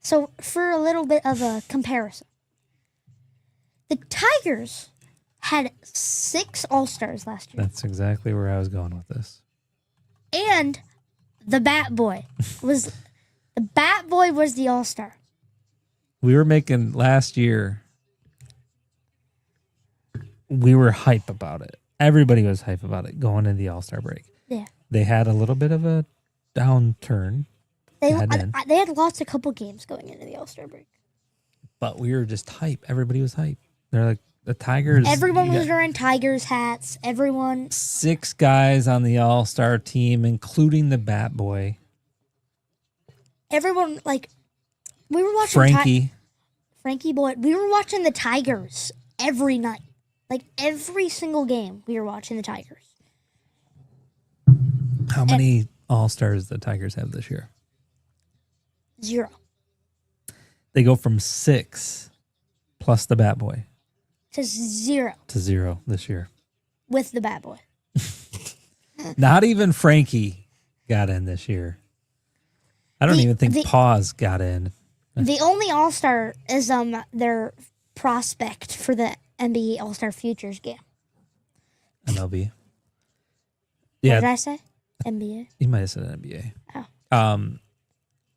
So, for a little bit of a comparison, the Tigers had 6 All-Stars last year. That's exactly where I was going with this. And the Bat Boy was the All-Star. We were making last year. We were hype about it. Everybody was hype about it going into the All-Star break. Yeah. They had a little bit of a downturn. They had lost a couple games going into the All-Star break. But we were just hype. Everybody was hype. They're like, the Tigers. Everyone was wearing Tigers hats. Everyone. 6 guys on the All-Star team, including the Bat Boy. Everyone, we were watching Frankie Boy. We were watching the Tigers every night. Every single game, we were watching the Tigers. How many All-Stars the Tigers have this year? 0. They go from 6 plus the Bat Boy To 0. to 0 this year. With the Bat Boy. Not even Frankie got in this year. I don't even think Paws got in. The only All-Star is their prospect for the NBA All-Star Futures game. MLB. Yeah. What did I say? NBA? You might have said NBA. Oh.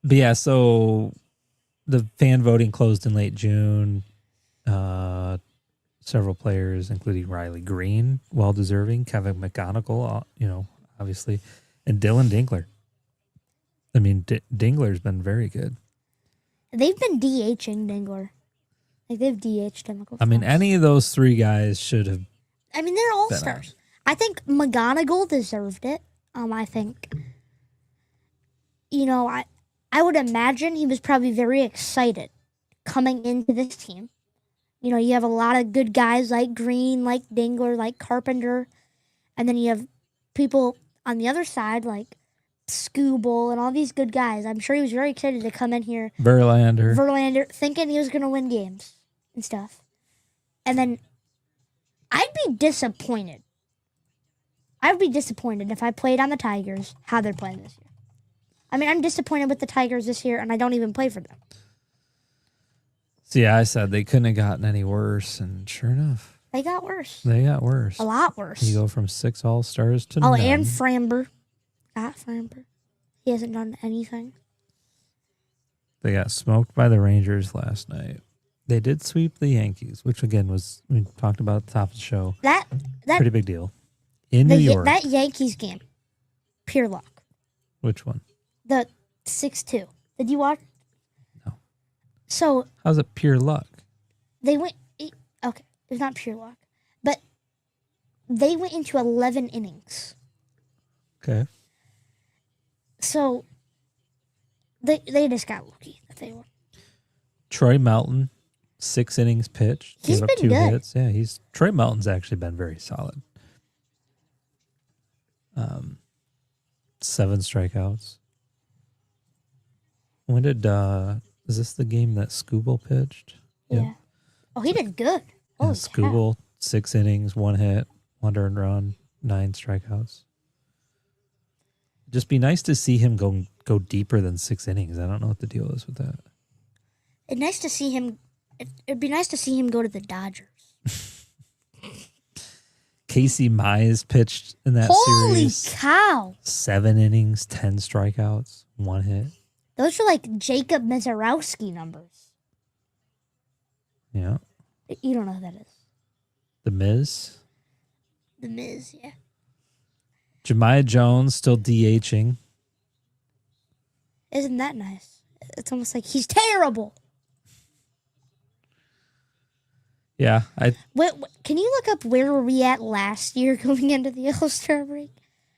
But yeah, so the fan voting closed in late June. Several players, including Riley Green, well-deserving. Kevin McGonigal, obviously. And Dylan Dingler. I mean, Dingler's been very good. They've been DHing Dingler. Like, they've DH'd him. I mean, any of those three guys should have. I mean, they're all-stars. I think McGonigal deserved it. I think, I would imagine he was probably very excited coming into this team. You have a lot of good guys like Green, like Dingler, like Carpenter. And then you have people on the other side like Skubal and all these good guys. I'm sure he was very excited to come in here. Verlander, thinking he was going to win games and stuff. And then I'd be disappointed. I would be disappointed if I played on the Tigers, how they're playing this year. I mean, I'm disappointed with the Tigers this year, and I don't even play for them. See, I said they couldn't have gotten any worse, and sure enough. They got worse. A lot worse. You go from 6 All-Stars to 9. Oh, and Framber. Got Framber. He hasn't done anything. They got smoked by the Rangers last night. They did sweep the Yankees, which, again, we talked about at the top of the show. That pretty big deal. In New York. That Yankees game, pure luck. Which one? The 6-2. Did you watch? No. So. How's it pure luck? They went. Okay, it's not pure luck, but they went into 11 innings. Okay. So. They just got lucky that they won. Troy Melton, 6 innings pitched. He's gave up been 2 good. hits. Yeah, Troy Melton's actually been very solid. 7 strikeouts. When did is this the game that Skubal pitched? Yeah. Yep. Oh, he did good. Yeah, Skubal, 6 innings, 1 hit, 1 earned run, 9 strikeouts. Just be nice to see him go deeper than 6 innings. I don't know what the deal is with that. It'd nice to see him. It'd be nice to see him go to the Dodgers. Casey Mize pitched in that series. Holy cow! 7 innings, 10 strikeouts, 1 hit. Those are like Jacob Mizorowski numbers. Yeah. You don't know who that is. The Miz. The Miz, yeah. Jemiah Jones still DHing. Isn't that nice? It's almost like he's terrible. Yeah, Can you look up where were we at last year going into the All-Star break?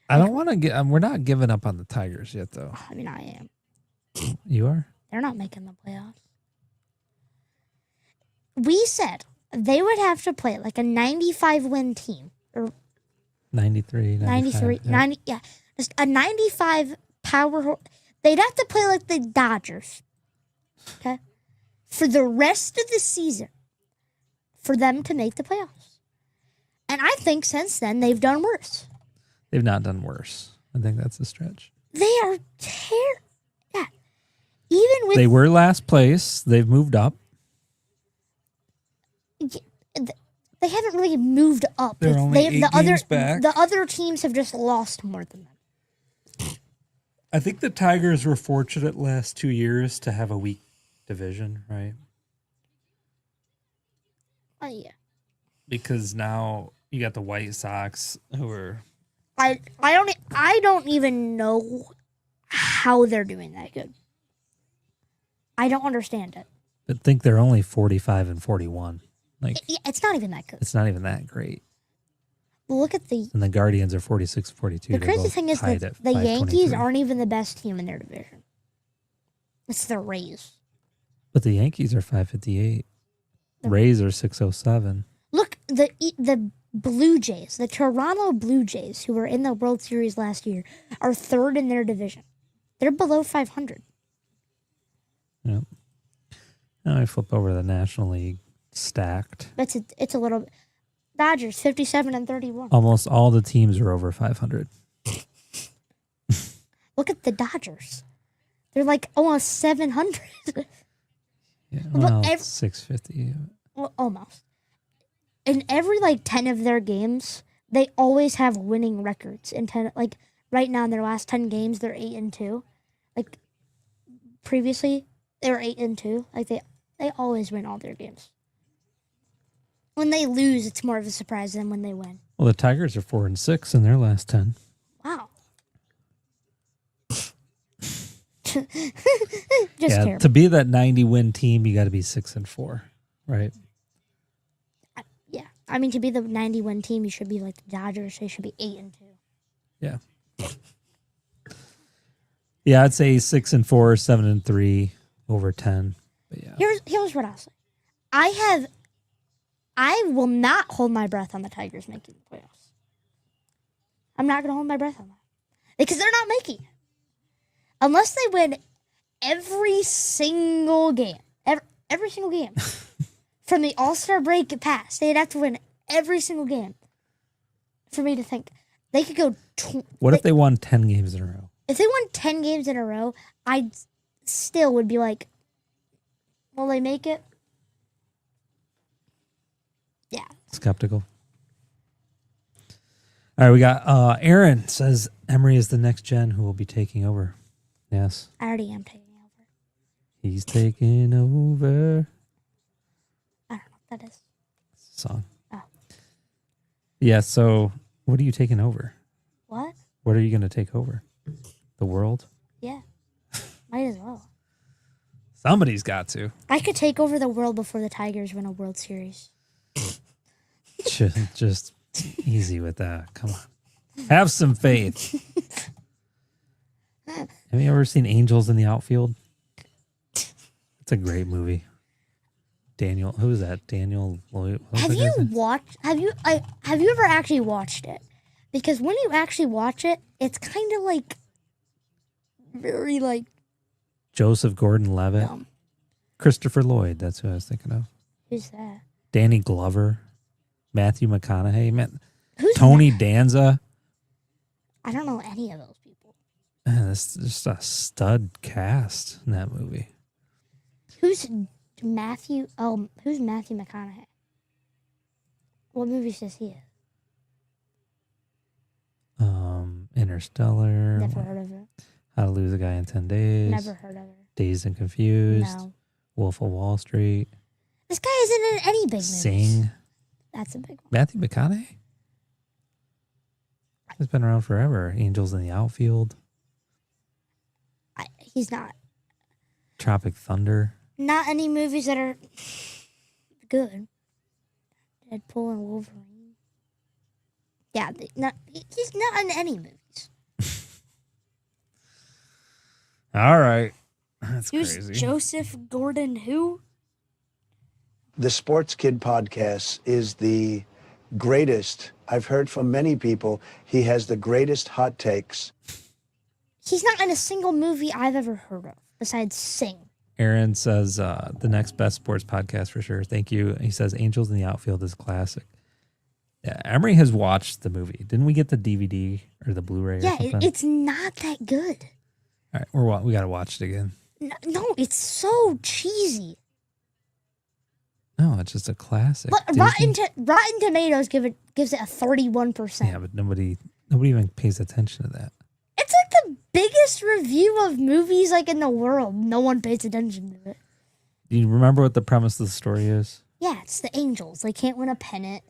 I don't want to get. We're not giving up on the Tigers yet, though. I mean, I am. You are? They're not making the playoffs. We said they would have to play like a 95-win team. Or 93, 93, yeah. 90, yeah. Just a 95 power. They'd have to play like the Dodgers. Okay? For the rest of the season. For them to make the playoffs. And I think since then, they've done worse. They've not done worse. I think that's a stretch. They are terrible. Yeah. Even with... They were last place. They've moved up. They haven't really moved up. They're only 8 games back. The other teams have just lost more than them. I think the Tigers were fortunate last 2 years to have a weak division, right? Oh, yeah. Because now you got the White Sox who are... I don't even know how they're doing that good. I don't understand it. But think they're only 45 and 41. Like it's not even that good. It's not even that great. Look at the... And the Guardians are 46 and 42. The crazy thing is that the Yankees aren't even the best team in their division. It's the Rays. But the Yankees are 558. Rays are 607. Look, the Blue Jays, the Toronto Blue Jays, who were in the World Series last year, are 3rd in their division. They're below 500. Yep. Now I flip over to the National League. Stacked. It's a little... Dodgers, 57 and 31. Almost all the teams are over 500. Look at the Dodgers. They're like almost 700. Yeah, well, 650. Well, almost. In every 10 of their games, they always have winning records. In 10, right now in their last 10 games, they're 8-2. Previously, they were 8-2. They always win all their games. When they lose, it's more of a surprise than when they win. Well, the Tigers are 4-6 in their last 10. Wow. Just terrible. To be that 90-win team, you got to be 6-4, right? Yeah. I mean, to be the 90-win team, you should be like the Dodgers. They should be 8-2. Yeah. Yeah, I'd say 6-4, 7-3, over 10. But yeah. Here's what I'll say. I will not hold my breath on the Tigers making the playoffs. I'm not going to hold my breath on that. Because they're not making it. Unless they win every single game. Every single game. From the All-Star break past, they'd have to win every single game for me to think. They could go... What if they won 10 games in a row? If they won 10 games in a row, I still would be like, will they make it? Yeah. Skeptical. All right, we got Aaron says Emery is the next gen who will be taking over. Yes. I already am taking over. He's taking over. I don't know what that is. Song. Oh. Yeah, so what are you taking over? What? What are you going to take over? The world? Yeah. Might as well. Somebody's got to. I could take over the world before the Tigers win a World Series. Just easy with that. Come on. Have some faith. Have you ever seen Angels in the Outfield? It's a great movie. Daniel, who is that? Daniel Lloyd. Have you ever actually watched it? Because when you actually watch it, it's kind of like very like Joseph Gordon-Levitt. dumb. Christopher Lloyd, that's who I was thinking of. Who's that? Danny Glover. Matthew McConaughey. Who's Tony that? Danza. I don't know any of those people. Man, that's just a stud cast in that movie. Who's Matthew? Who's Matthew McConaughey? What movies does he have? Interstellar. Never heard of it. How to Lose a Guy in 10 Days. Never heard of it. Dazed and Confused. No. Wolf of Wall Street. This guy isn't in any big movies. Sing. That's a big one. Matthew McConaughey? He's been around forever. Angels in the Outfield. He's not. Tropic Thunder. Not any movies that are good. Deadpool and Wolverine. Yeah, he's not in any movies. All right. That's Who's crazy. Joseph Gordon who? The Sports Kid podcast is the greatest. I've heard from many people. He has the greatest hot takes. He's not in a single movie I've ever heard of besides Sing. Aaron says the next best sports podcast for sure. Thank you. He says Angels in the Outfield is classic. Yeah, Emery has watched the movie. Didn't we get the DVD or the Blu-ray or something? It's not that good. All right, we got to watch it again. No, it's so cheesy. No, it's just a classic. But Rotten Tomatoes gives it a 31%. Yeah, but nobody even pays attention to that. It's like the biggest review of movies like in the world. No one pays attention to it. Do you remember what the premise of the story is? Yeah, it's the Angels. They can't win a pennant.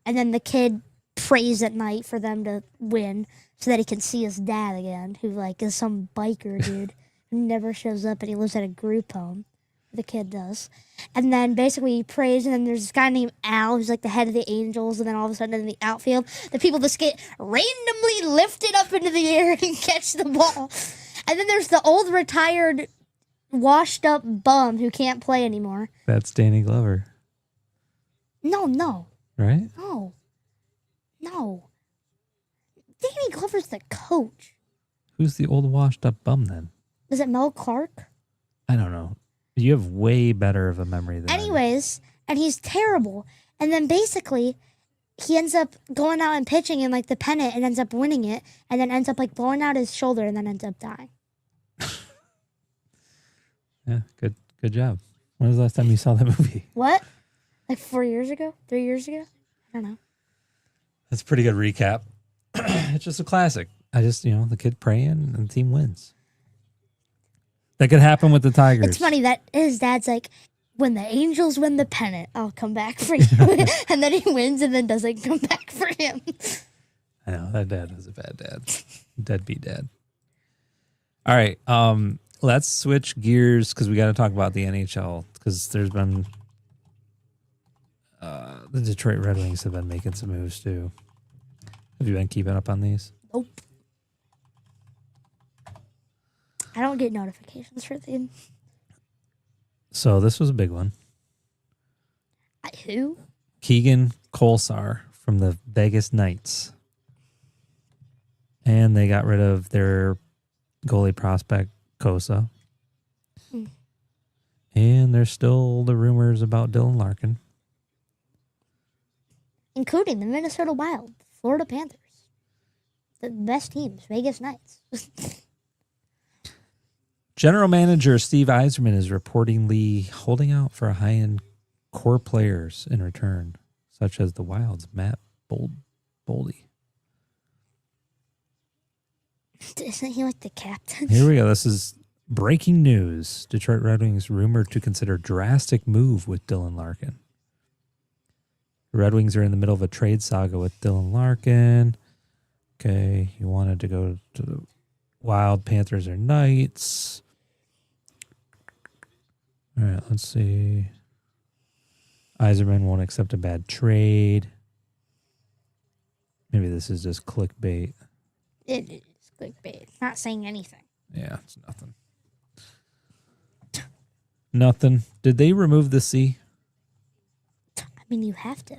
And then the kid prays at night for them to win so that he can see his dad again, who like is some biker dude who never shows up and he lives at a group home. The kid does. And then basically he prays, and then there's this guy named Al who's like the head of the Angels, and then all of a sudden in the outfield, the people just get randomly lifted up into the air and catch the ball. And then there's the old retired washed up bum who can't play anymore. That's Danny Glover. No. Right? No. Danny Glover's the coach. Who's the old washed up bum then? Was it Mel Clark? I don't know. You have way better of a memory than Anyways, and he's terrible. And then basically, he ends up going out and pitching in like the pennant and ends up winning it, and then ends up like blowing out his shoulder and then ends up dying. Yeah, good job. When was the last time you saw that movie? What? Like 4 years ago? 3 years ago? I don't know. That's a pretty good recap. It's just a classic. The kid praying and the team wins. That could happen with the Tigers. It's funny that his dad's like, when the Angels win the pennant, I'll come back for you. And then he wins and then doesn't come back for him. I know, that dad was a bad dad. Deadbeat dad. All right. let's switch gears because we got to talk about the NHL because there's been the Detroit Red Wings have been making some moves too. Have you been keeping up on these? Nope. I don't get notifications for them. So this was a big one. Who? Keegan Kolesar from the Vegas Knights. And they got rid of their goalie prospect, Kosa. And there's still the rumors about Dylan Larkin. Including the Minnesota Wild, Florida Panthers. The best teams, Vegas Knights. General Manager Steve Yzerman is reportedly holding out for high-end core players in return, such as the Wild's Matt Boldy. Isn't he like the captain? Here we go. This is breaking news. Detroit Red Wings rumored to consider drastic move with Dylan Larkin. The Red Wings are in the middle of a trade saga with Dylan Larkin. Okay, he wanted to go to the Wild, Panthers, or Knights. All right, let's see. Yzerman won't accept a bad trade. Maybe this is just clickbait. It is clickbait. It's not saying anything. Yeah, it's nothing. Nothing. Did they remove the C? I mean, you have to.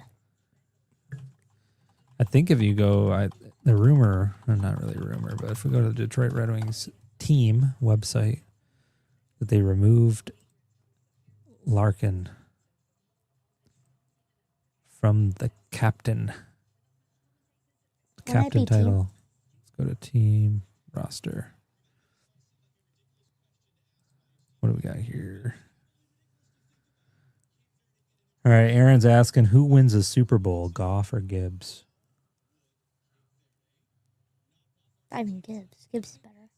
I think if you go, the rumor, or not really rumor, but if we go to the Detroit Red Wings team website, that they removed Larkin from the captain. That might be Captain title. Let's go to team roster. What do we got here? All right, Aaron's asking, who wins a Super Bowl, Goff or Gibbs? I mean, Gibbs. Gibbs is better.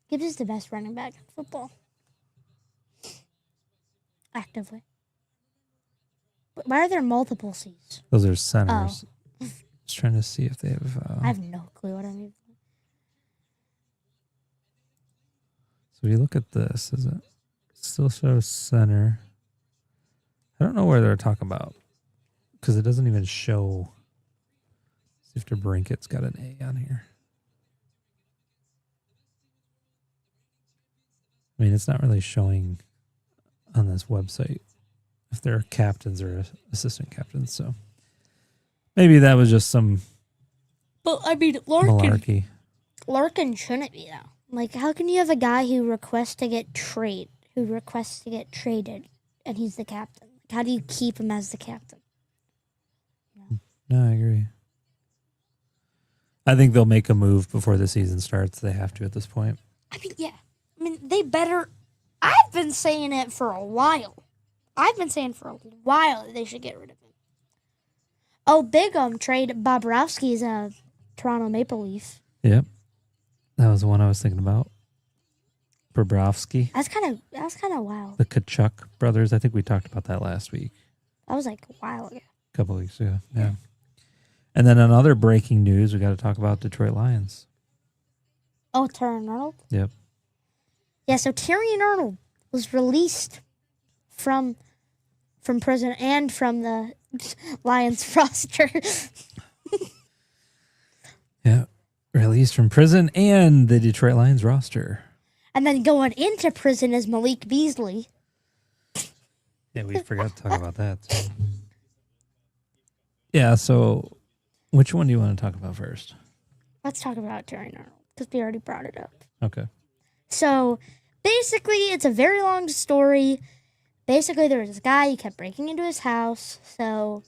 Gibbs is the best running back in football. Actively. But why are there multiple C's? Those are centers. Just trying to see if they have... I have no clue what I mean. So if you look at this, is it still shows center? I don't know where they're talking about because it doesn't even show. See if Brinket's got an A on here. I mean, it's not really showing on this website if they're captains or assistant captains. So maybe that was just some But I mean, malarkey. Larkin shouldn't be though. Like, how can you have a guy who requests to get traded, and he's the captain? Like, how do you keep him as the captain? No, I agree. I think they'll make a move before the season starts. They have to at this point. I mean, yeah. I mean, they better. I've been saying it for a while. That they should get rid of him. Oh, big trade Bobrovsky's Toronto Maple Leaf. Yep. That was the one I was thinking about. Bobrovsky. That was kind of wild. The Kachuk brothers. I think we talked about that last week. That was like a while ago. A couple weeks ago. Yeah. And then another breaking news, we got to talk about Detroit Lions. Oh, Terry Arnold? Yep. Yeah, so Terry Arnold was released from prison and from the Lions roster. Yeah. Released from prison and the Detroit Lions roster. And then going into prison is Malik Beasley. Yeah, we forgot to talk about that. So. Yeah, so which one do you want to talk about first? Let's talk about Terry Arnold, because we already brought it up. Okay. So, basically, it's a very long story. Basically, there was this guy, he kept breaking into his house, so...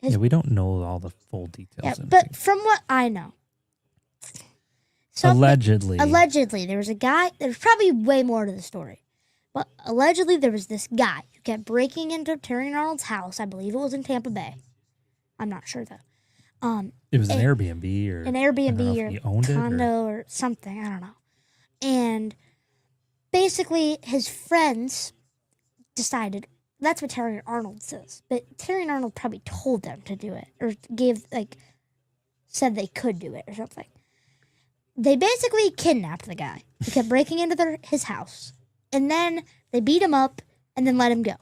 Yeah, we don't know all the full details. Yeah, but from what I know... Allegedly, there was a guy... There's probably way more to the story. But allegedly, there was this guy who kept breaking into Terry Arnold's house. I believe it was in Tampa Bay. I'm not sure, though. It was an Airbnb or... An Airbnb or he owned condo or something. I don't know. And basically, his friends decided... That's what Terry Arnold says. But Terry Arnold probably told them to do it. Or said they could do it or something. they basically kidnapped the guy. They kept breaking into his house. And then they beat him up and then let him go.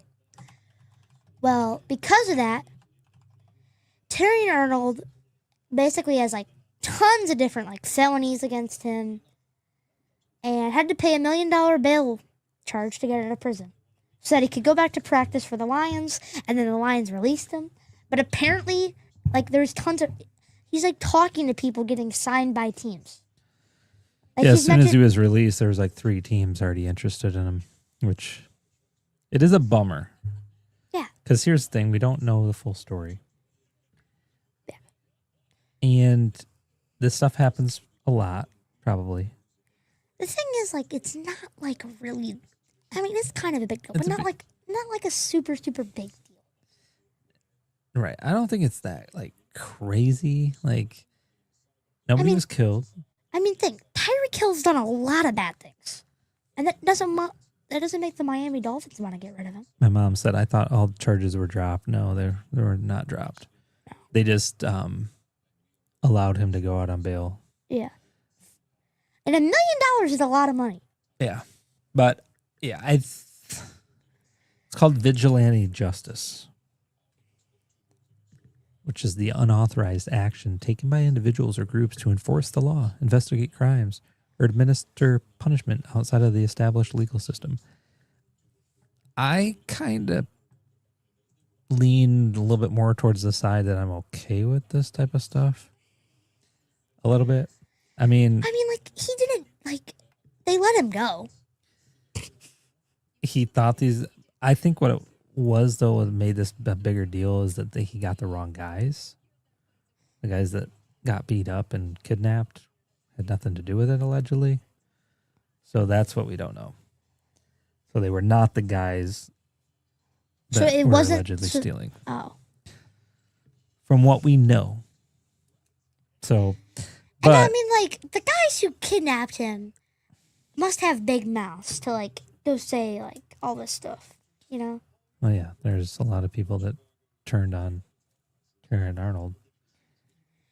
Well, because of that, Terry Arnold basically has like tons of different like felonies against him and had to pay $1 million bail charge to get out of prison so that he could go back to practice for the Lions, and then the Lions released him. But apparently, like, there's tons of... He's, like, talking to people getting signed by teams. Like, yeah, as soon as he was released, there was, like, 3 teams already interested in him, which... It is a bummer. Yeah. Because here's the thing. We don't know the full story. Yeah. And this stuff happens a lot, probably. The thing is, like, it's not, like, really... I mean, it's kind of a big deal, but not like a super, super big deal. Right. I don't think it's that, like, crazy. Like, nobody was killed. I mean, Tyreek Hill's done a lot of bad things. And that doesn't make the Miami Dolphins want to get rid of him. My mom said, I thought all the charges were dropped. No, they were not dropped. No. They just allowed him to go out on bail. Yeah. And $1 million is a lot of money. Yeah. But, yeah, it's called vigilante justice, which is the unauthorized action taken by individuals or groups to enforce the law, investigate crimes, or administer punishment outside of the established legal system. I kind of lean a little bit more towards the side that I'm okay with this type of stuff. A little bit. I mean, like, he didn't, like, they let him go. He thought these... I think what it was, though, what made this a bigger deal is that he got the wrong guys. The guys that got beat up and kidnapped had nothing to do with it, allegedly. So that's what we don't know. So they were not the guys that were allegedly stealing. Oh. From what we know. So... But, and I mean, like, the guys who kidnapped him must have big mouths to, like, go say, like, all this stuff, you know? Oh, yeah. There's a lot of people that turned on Karen Arnold.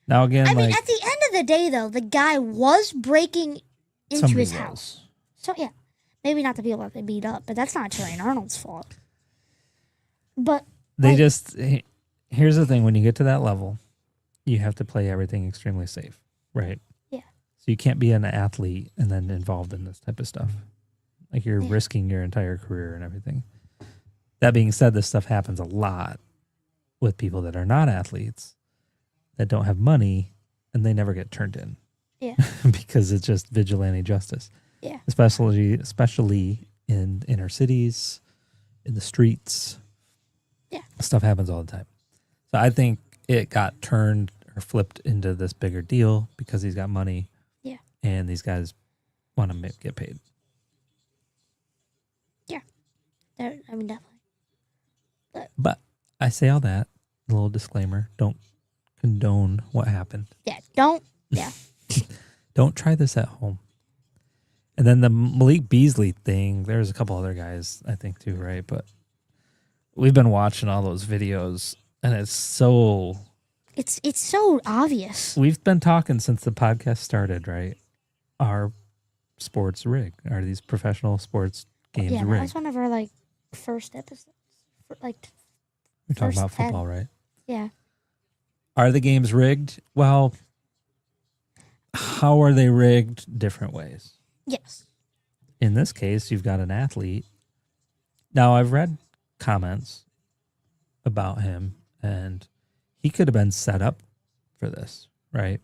Now, again, I mean, at the end of the day, though, the guy was breaking into his house. So, yeah. Maybe not the people that they beat up, but that's not Terry Arnold's fault. But... They just... Here's the thing. When you get to that level, you have to play everything extremely safe. Right. Yeah. So you can't be an athlete and then involved in this type of stuff. Like you're risking your entire career and everything. That being said, this stuff happens a lot with people that are not athletes that don't have money and they never get turned in. Yeah. Because it's just vigilante justice. Yeah. Especially in inner cities, in the streets. Yeah. Stuff happens all the time. So I think it got turned or flipped into this bigger deal because he's got money. Yeah. And these guys want to get paid. Yeah. I mean, definitely. But I say all that, a little disclaimer, don't condone what happened. Yeah, don't. Yeah. Don't try this at home. And then the Malik Beasley thing, there's a couple other guys, I think, too, right? But we've been watching all those videos, and it's so... It's so obvious. We've been talking since the podcast started, right? Are sports rigged? Are these professional sports games rigged? Yeah, that's one of our, like, first episodes. Like, we're talking about football, right? Yeah. Are the games rigged? Well, how are they rigged? Different ways. Yes. In this case, you've got an athlete. Now, I've read comments about him, and he could have been set up for this, right?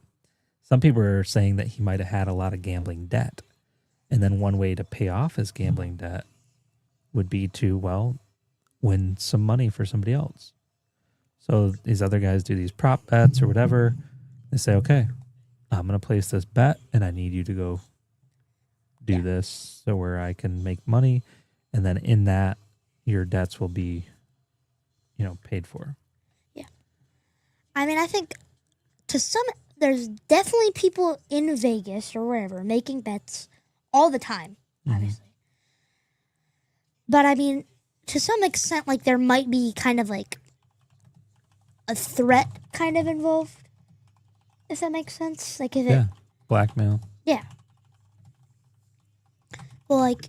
Some people are saying that he might have had a lot of gambling debt. And then one way to pay off his gambling debt would be to, well, win some money for somebody else. So these other guys do these prop bets or whatever. They say, okay, I'm going to place this bet and I need you to go do this so where I can make money. And then in that, your debts will be, paid for. Yeah. I mean, I think there's definitely people in Vegas or wherever making bets all the time, obviously. But I mean, to some extent, like there might be kind of like a threat kind of involved, if that makes sense. Like if blackmail. Yeah. Well, like,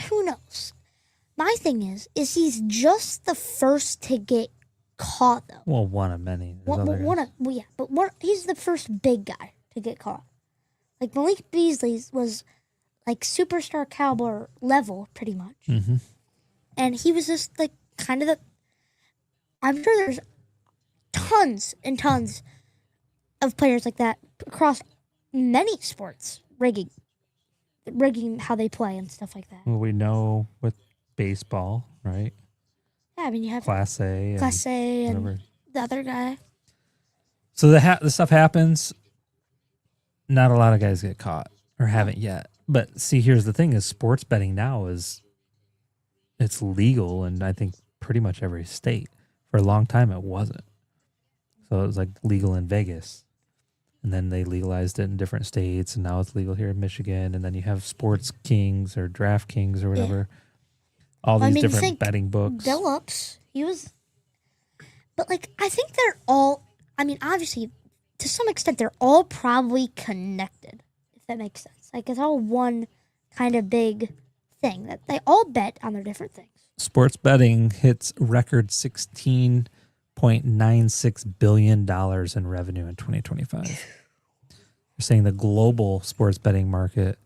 who knows? My thing is he's just the first to get caught, though. Well, one of many. There's other guys. He's the first big guy to get caught. Like, Malik Beasley was, like, superstar caliber level, pretty much. Mm-hmm. And he was just, like, kind of the... I'm sure there's tons and tons of players like that across many sports, rigging how they play and stuff like that. Well, we know with baseball, right? Yeah, I mean, you have Class A. and the other guy. So the stuff happens. Not a lot of guys get caught or haven't yet. But see, here's the thing: is sports betting now it's legal in I think pretty much every state. For a long time, it wasn't. So it was like legal in Vegas, and then they legalized it in different states, and now it's legal here in Michigan. And then you have Sports Kings or Draft Kings or whatever. Yeah. All these different betting books. Billups, he was, but like I think they're all. I mean, obviously, to some extent, they're all probably connected. If that makes sense, like it's all one kind of big thing that they all bet on their different things. Sports betting hits record $16.96 billion in revenue in 2025. They're saying the global sports betting market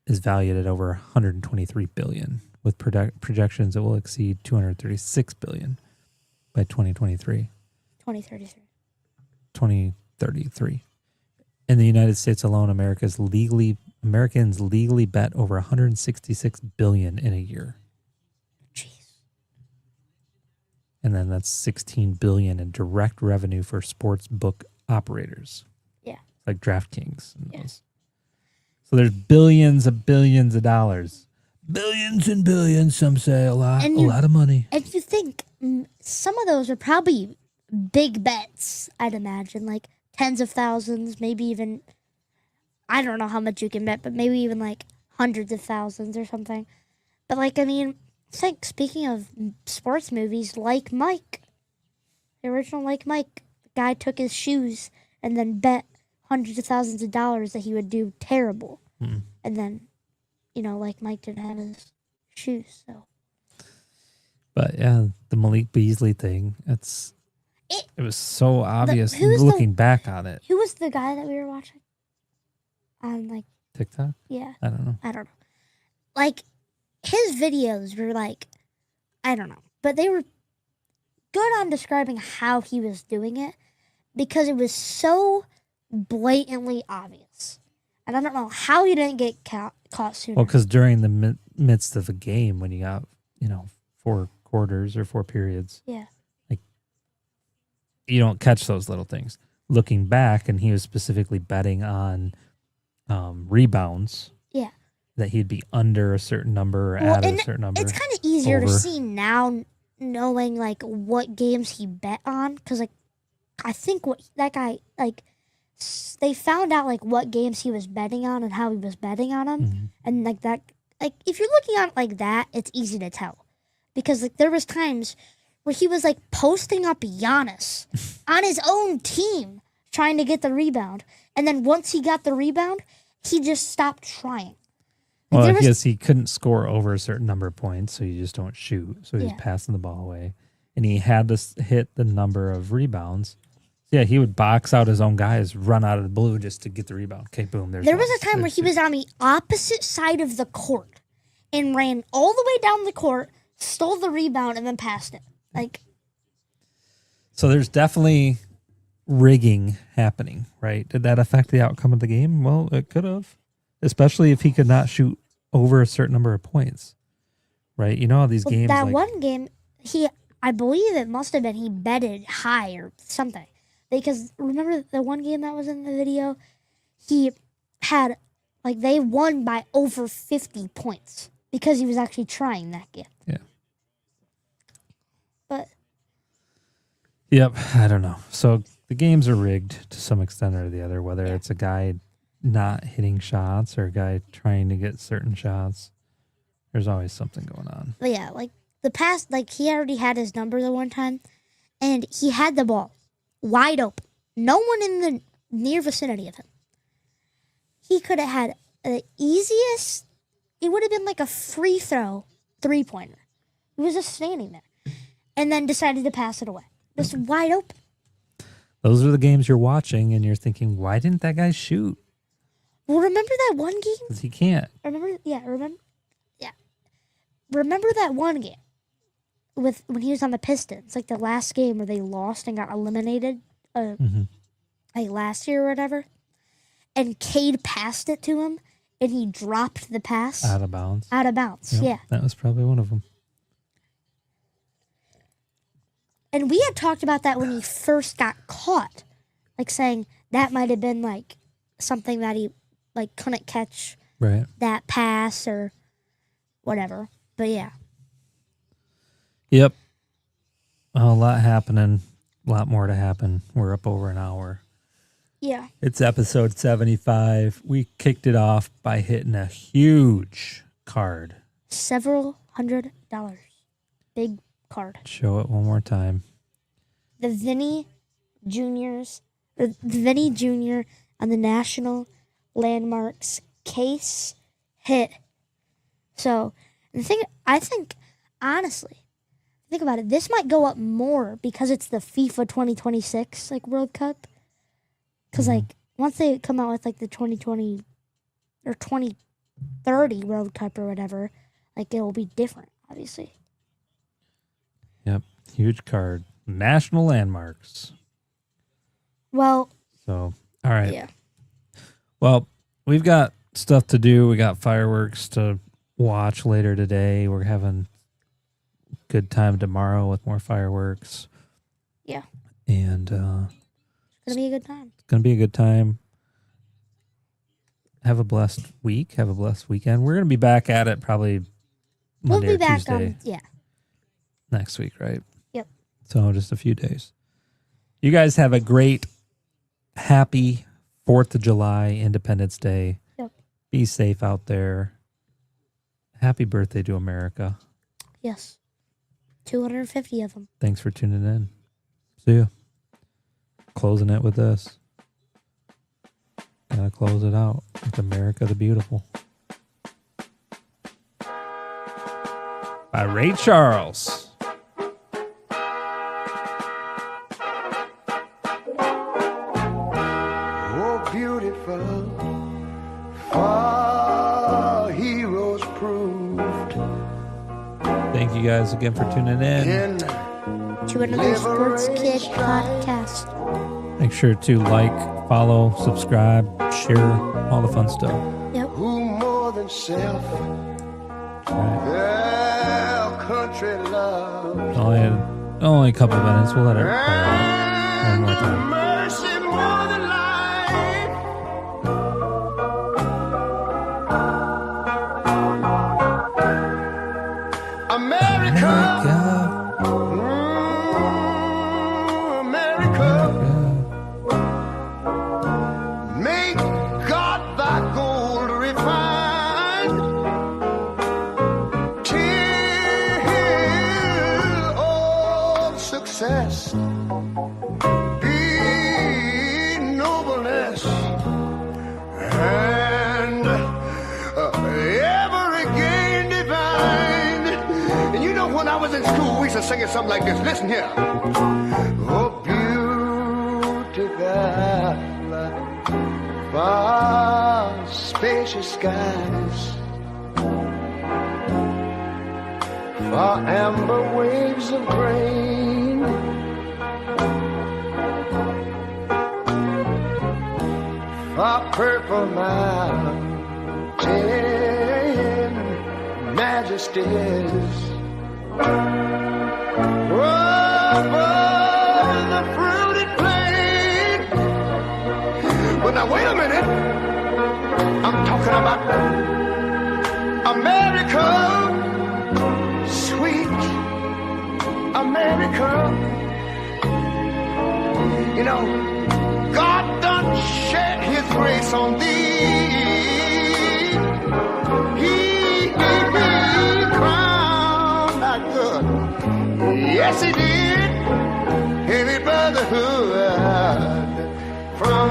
is valued at over $123 billion, with projections that will exceed $236 billion by 2033. 2033. In the United States alone, Americans legally bet over $166 billion in a year. Jeez. And then that's $16 billion in direct revenue for sports book operators. Yeah. Like DraftKings and those. So there's billions of dollars. Billions and billions, some say a lot of money. And you think some of those are probably big bets, I'd imagine, like tens of thousands, maybe even, I don't know how much you can bet, but maybe even like hundreds of thousands or something. But like, I mean, speaking of sports movies, Like Mike, the original Like Mike, the guy took his shoes and then bet hundreds of thousands of dollars that he would do terrible. And then, Like Mike didn't have his shoes, so. But yeah, the Malik Beasley thing, it was so obvious looking back on it. Who was the guy that we were watching? On TikTok? Yeah. I don't know. Like, his videos were like, I don't know. But they were good on describing how he was doing it because it was so blatantly obvious. And I don't know how he didn't get caught sooner. Well, because during the midst of a game, when you got, 4 quarters or 4 periods. Yeah. You don't catch those little things. Looking back, and he was specifically betting on rebounds. Yeah. That he'd be under a certain number or at a certain number. It's kind of easier to see now, knowing like what games he bet on, because like I think what that guy they found out like what games he was betting on and how he was betting on them, and like that, like if you're looking at it like that, it's easy to tell, because like there was times where he was like posting up Giannis on his own team trying to get the rebound. And then once he got the rebound, he just stopped trying. Well, I guess he couldn't score over a certain number of points, so you just don't shoot. So he's passing the ball away. And he had to hit the number of rebounds. Yeah, he would box out his own guys, run out of the blue just to get the rebound. Okay, boom, there was a time where he was on the opposite side of the court and ran all the way down the court, stole the rebound, and then passed it. So there's definitely rigging happening, right? Did that affect the outcome of the game? Well, it could have, especially if he could not shoot over a certain number of points, right? How these games. That one game, I believe it must have been he betted high or something, because remember the one game that was in the video, he had they won by over 50 points because he was actually trying that game. Yeah. But. Yep, I don't know. So the games are rigged to some extent or the other, whether it's a guy not hitting shots or a guy trying to get certain shots. There's always something going on. But yeah, the past, he already had his number the one time, and he had the ball wide open. No one in the near vicinity of him. He could have had the easiest, it would have been like a free throw 3-pointer. He was just standing there and then decided to pass it away. Just wide open. Those are the games you're watching and you're thinking, why didn't that guy shoot? Well, remember that one game? Because he can't. Remember that one game with when he was on the Pistons, like the last game where they lost and got eliminated, like last year or whatever. And Cade passed it to him, and he dropped the pass Out of bounds. Yep, yeah. That was probably one of them. And we had talked about that when he first got caught, like saying that might have been like something that he like couldn't catch that pass or whatever. But yeah. Yep. A lot happening. A lot more to happen. We're up over an hour. Yeah. It's episode 75. We kicked it off by hitting a huge card. Several $100. Big card. Show it one more time. The Vinny Jr. on the National Landmarks case hit. So, the thing, I think, honestly, think about it, this might go up more because it's the FIFA 2026, like, World Cup. Because, like, once they come out with, like, the 2020 or 2030 World Cup or whatever, like, it will be different, obviously. Yep. Huge card. National Landmarks. Well. So, all right. Yeah. Well, we've got stuff to do. We got fireworks to watch later today. We're having a good time tomorrow with more fireworks. Yeah. And it's going to be a good time. It's going to be a good time. Have a blessed week. Have a blessed weekend. We're going to be back at it probably Monday or Tuesday. Next week, right? Yep. So just a few days. You guys have a great, happy 4th of July, Independence Day. Yep. Be safe out there. Happy birthday to America. Yes. 250 of them. Thanks for tuning in. See ya. Closing it with this. Gotta close it out with America the Beautiful. By Ray Charles. Oh, beautiful, far heroes proved. Thank you guys again for tuning in. To another Sports Kid podcast. Make sure to like, follow, subscribe, share, all the fun stuff. Yep. Who more than self, Right. country love. Only a couple minutes. We'll let it play out one more time. Mercy more than life. America. America. Make God thy gold refined till all success be nobleness and ever again divine. And you know, when I was in school, we used to sing it something like this. Listen here. Oh, beautiful, far spacious skies, far amber waves of grain, far purple mountain majesties. The fruited plain. But now wait a minute. I'm talking about America, sweet America. You know, God done shed his grace on thee. He gave me a crown not good. Yes, he did. Heavy brotherhood from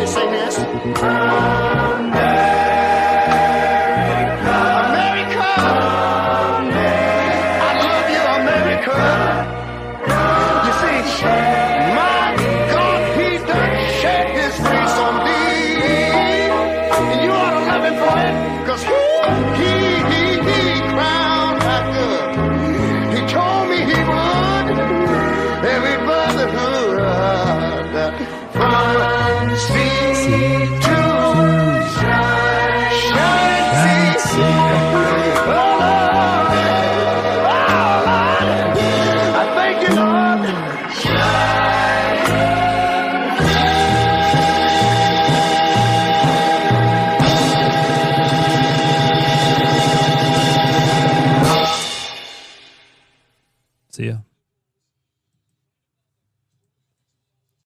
me sing this. America, I love you, America. You see, my God, he done shed his face on thee. And you ought to love him for it, because he crowned that good. He told me he would. Every brotherhood from sea to shining sea.